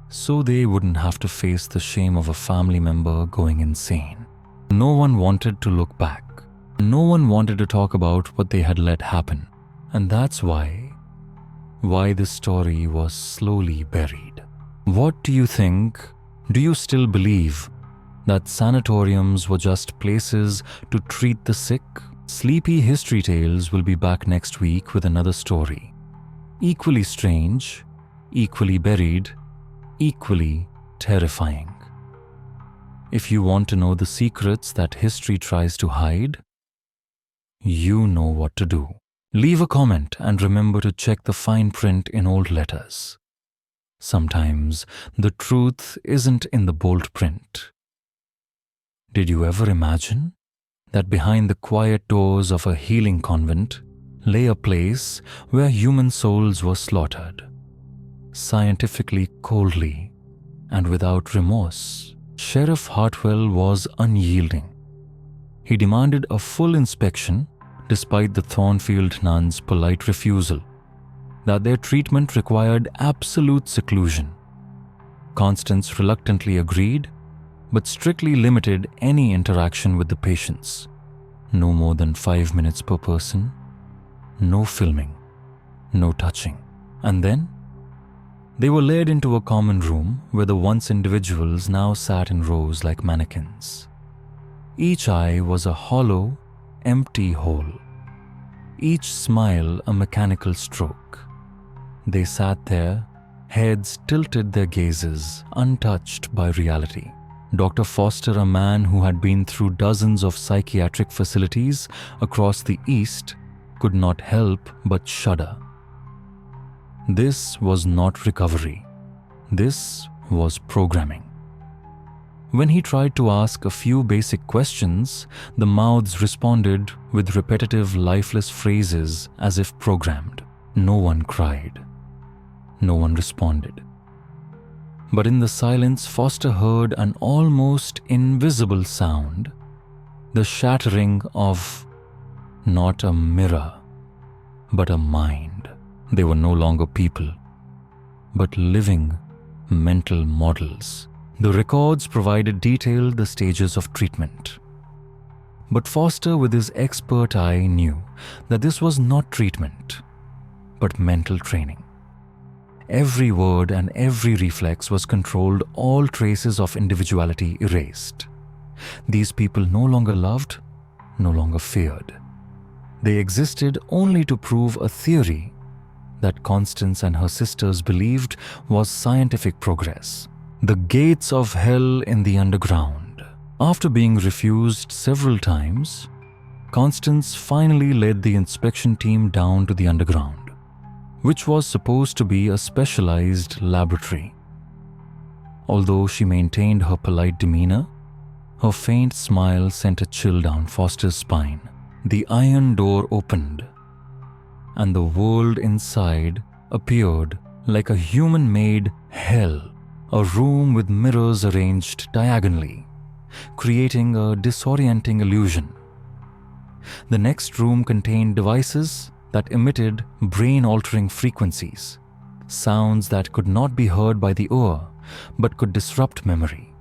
so they wouldn't have to face the shame of a family member going insane. No one wanted to look back. No one wanted to talk about what they had let happen. And that's why this story was slowly buried. What do you think? Do you still believe that sanatoriums were just places to treat the sick? Sleepy History Tales will be back next week with another story. Equally strange, equally buried, equally terrifying. If you want to know the secrets that history tries to hide, you know what to do. Leave a comment and remember to check the fine print in old letters. Sometimes the truth isn't in the bold print. Did you ever imagine that behind the quiet doors of a healing convent lay a place where human souls were slaughtered, scientifically, coldly, and without remorse? Sheriff Hartwell was unyielding. He demanded a full inspection despite the Thornfield nuns' polite refusal that their treatment required absolute seclusion. Constance reluctantly agreed, but strictly limited any interaction with the patients. No more than 5 minutes per person, no filming, no touching. And then, They were led into a common room where the once individuals now sat in rows like mannequins. Each eye was a hollow, empty hole. Each smile a mechanical stroke. They sat there, heads tilted their gazes, untouched by reality. Dr. Foster, a man who had been through dozens of psychiatric facilities across the East, could not help but shudder. This was not recovery. This was programming. When he tried to ask a few basic questions, the mouths responded with repetitive, lifeless phrases as if programmed. No one cried. No one responded. But in the silence, Foster heard an almost invisible sound, the shattering of not a mirror, but a mind. They were no longer people, but living mental models. The records provided detailed the stages of treatment. But Foster, with his expert eye, knew that this was not treatment, but mental training. Every word and every reflex was controlled, all traces of individuality erased. These people no longer loved, no longer feared. They existed only to prove a theory that Constance and her sisters believed was scientific progress. The gates of hell in the underground. After being refused several times, Constance finally led the inspection team down to the underground, which was supposed to be a specialized laboratory. Although she maintained her polite demeanor, her faint smile sent a chill down Foster's spine. The iron door opened, and the world inside appeared like a human-made hell, a room with mirrors arranged diagonally, creating a disorienting illusion. The next room contained devices that emitted brain-altering frequencies, sounds that could not be heard by the ear but could disrupt memory.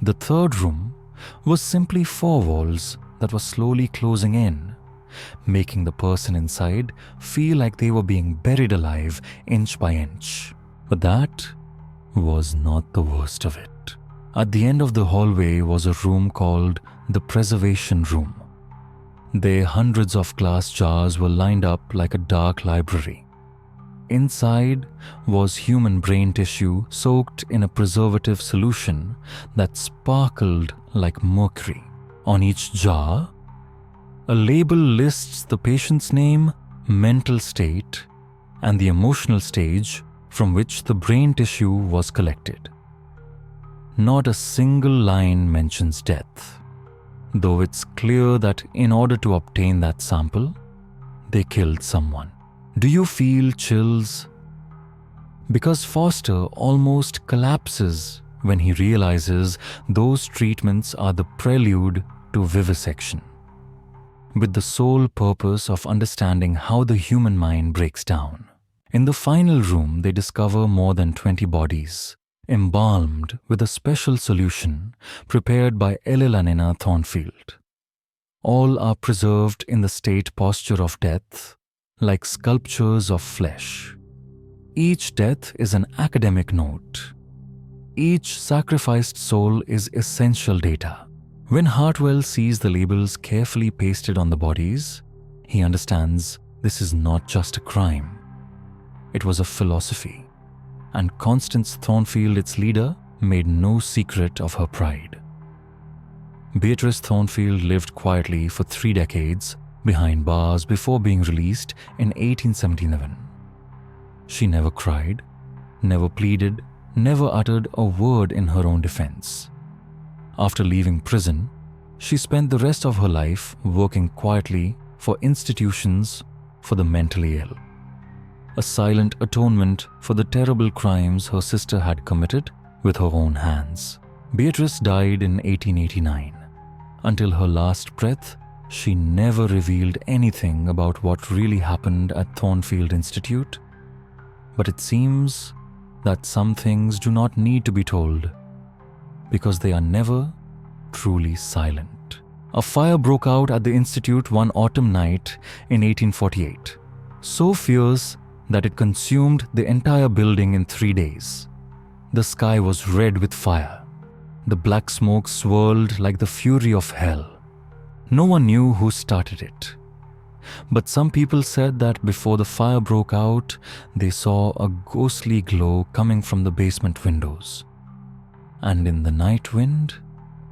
The third room was simply four walls that were slowly closing in, making the person inside feel like they were being buried alive inch by inch. But that was not the worst of it. At the end of the hallway was a room called the preservation room. There, hundreds of glass jars were lined up like a dark library. Inside was human brain tissue soaked in a preservative solution that sparkled like mercury. On each jar, a label lists the patient's name, mental state, and the emotional stage from which the brain tissue was collected. Not a single line mentions death, though it's clear that in order to obtain that sample, they killed someone. Do you feel chills? Because Foster almost collapses when he realizes those treatments are the prelude to vivisection, with the sole purpose of understanding how the human mind breaks down. In the final room, they discover more than 20 bodies, embalmed with a special solution prepared by Elena Thornfield. All are preserved in the state posture of death, like sculptures of flesh. Each death is an academic note. Each sacrificed soul is essential data. When Hartwell sees the labels carefully pasted on the bodies, he understands this is not just a crime. It was a philosophy, and Constance Thornfield, its leader, made no secret of her pride. Beatrice Thornfield lived quietly for 3 decades behind bars before being released in 1877. She never cried, never pleaded, never uttered a word in her own defense. After leaving prison, she spent the rest of her life working quietly for institutions for the mentally ill, a silent atonement for the terrible crimes her sister had committed with her own hands. Beatrice died in 1889. Until her last breath, she never revealed anything about what really happened at Thornfield Institute. But it seems that some things do not need to be told, because they are never truly silent. A fire broke out at the institute one autumn night in 1848, so fierce that it consumed the entire building in 3 days. The sky was red with fire. The black smoke swirled like the fury of hell. No one knew who started it. But some people said that before the fire broke out, they saw a ghostly glow coming from the basement windows. And in the night wind,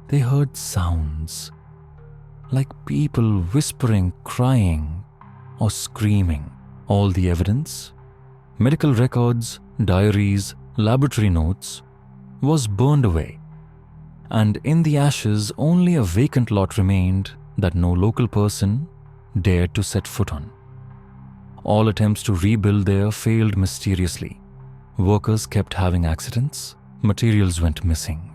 they heard sounds like people whispering, crying, or screaming. All the evidence, medical records, diaries, laboratory notes, was burned away. And in the ashes, only a vacant lot remained that no local person dared to set foot on. All attempts to rebuild there failed mysteriously. Workers kept having accidents, materials went missing.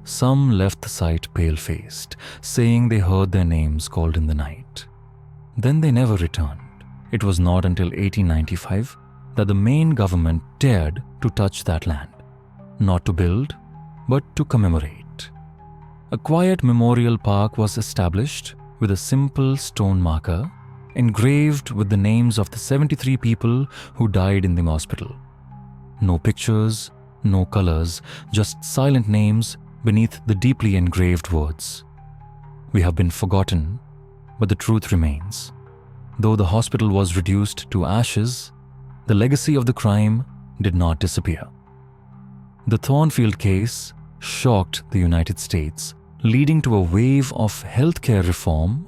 Some left the site pale-faced, saying they heard their names called in the night. Then they never returned. It was not until 1895 that the Maine government dared to touch that land, not to build, but to commemorate. A quiet memorial park was established with a simple stone marker engraved with the names of the 73 people who died in the hospital. No pictures, no colors, just silent names beneath the deeply engraved words. We have been forgotten, but the truth remains. Though the hospital was reduced to ashes, the legacy of the crime did not disappear. The Thornfield case shocked the United States, leading to a wave of healthcare reform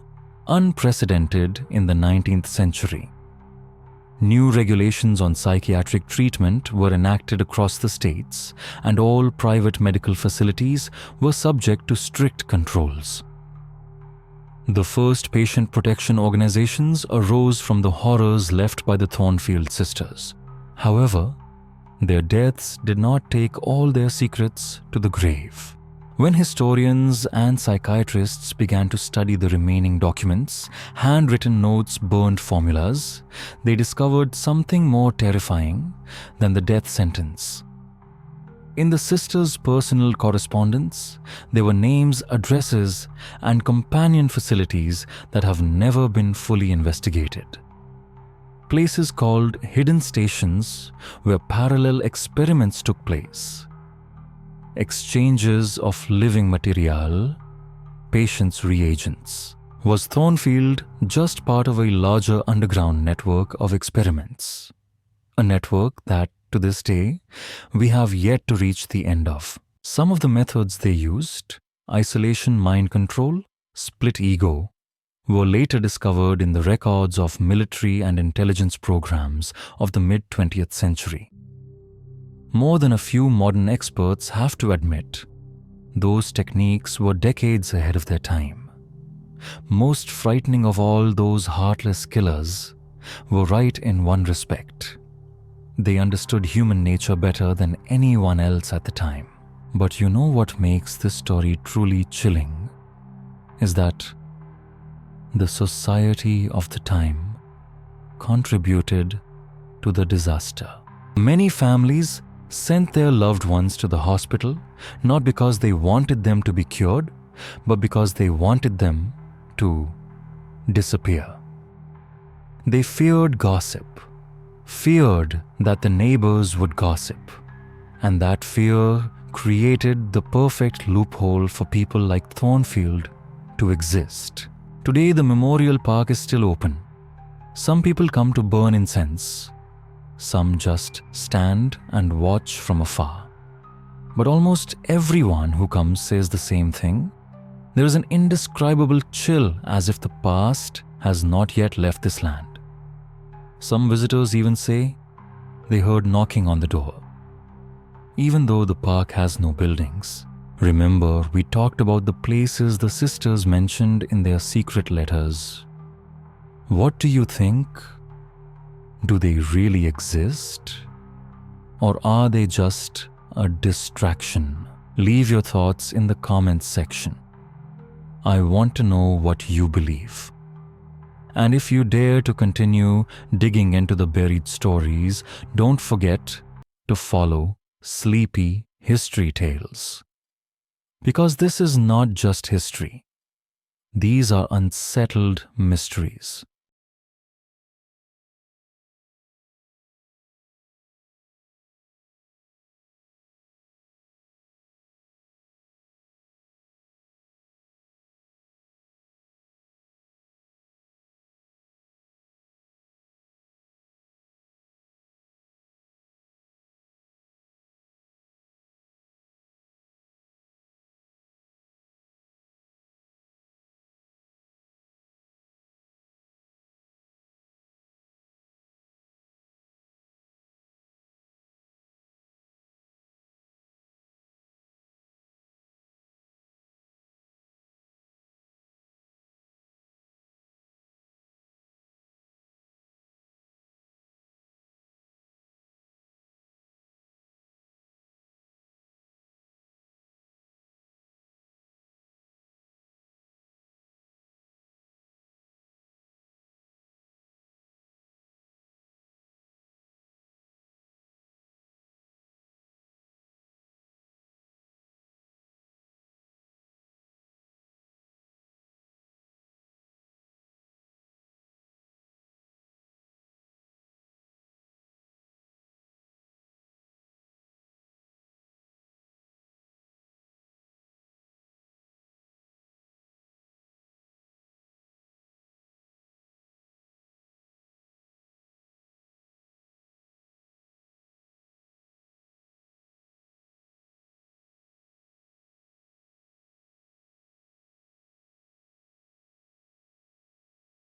unprecedented in the 19th century. New regulations on psychiatric treatment were enacted across the states, and all private medical facilities were subject to strict controls. The first patient protection organizations arose from the horrors left by the Thornfield sisters. However, their deaths did not take all their secrets to the grave. When historians and psychiatrists began to study the remaining documents, handwritten notes, burned formulas, they discovered something more terrifying than the death sentence. In the sisters' personal correspondence, there were names, addresses, and companion facilities that have never been fully investigated. Places called hidden stations where parallel experiments took place. Exchanges of living material, patients' reagents. Was Thornfield just part of a larger underground network of experiments? A network that, to this day, we have yet to reach the end of. Some of the methods they used, isolation, mind control, split ego, were later discovered in the records of military and intelligence programs of the mid-20th century. More than a few modern experts have to admit, those techniques were decades ahead of their time. Most frightening of all, those heartless killers were right in one respect. They understood human nature better than anyone else at the time. But you know what makes this story truly chilling? Is that the society of the time contributed to the disaster. Many families sent their loved ones to the hospital not because they wanted them to be cured, but because they wanted them to disappear. They feared gossip, feared that the neighbors would gossip, and that fear created the perfect loophole for people like Thornfield to exist. Today, the memorial park is still open. Some people come to burn incense. Some just stand and watch from afar. But almost everyone who comes says the same thing. There is an indescribable chill, as if the past has not yet left this land. Some visitors even say they heard knocking on the door. Even though the park has no buildings. Remember, we talked about the places the sisters mentioned in their secret letters. What do you think? Do they really exist? Or are they just a distraction? Leave your thoughts in the comments section. I want to know what you believe. And if you dare to continue digging into the buried stories, don't forget to follow Sleepy History Tales. Because this is not just history. These are unsettled mysteries.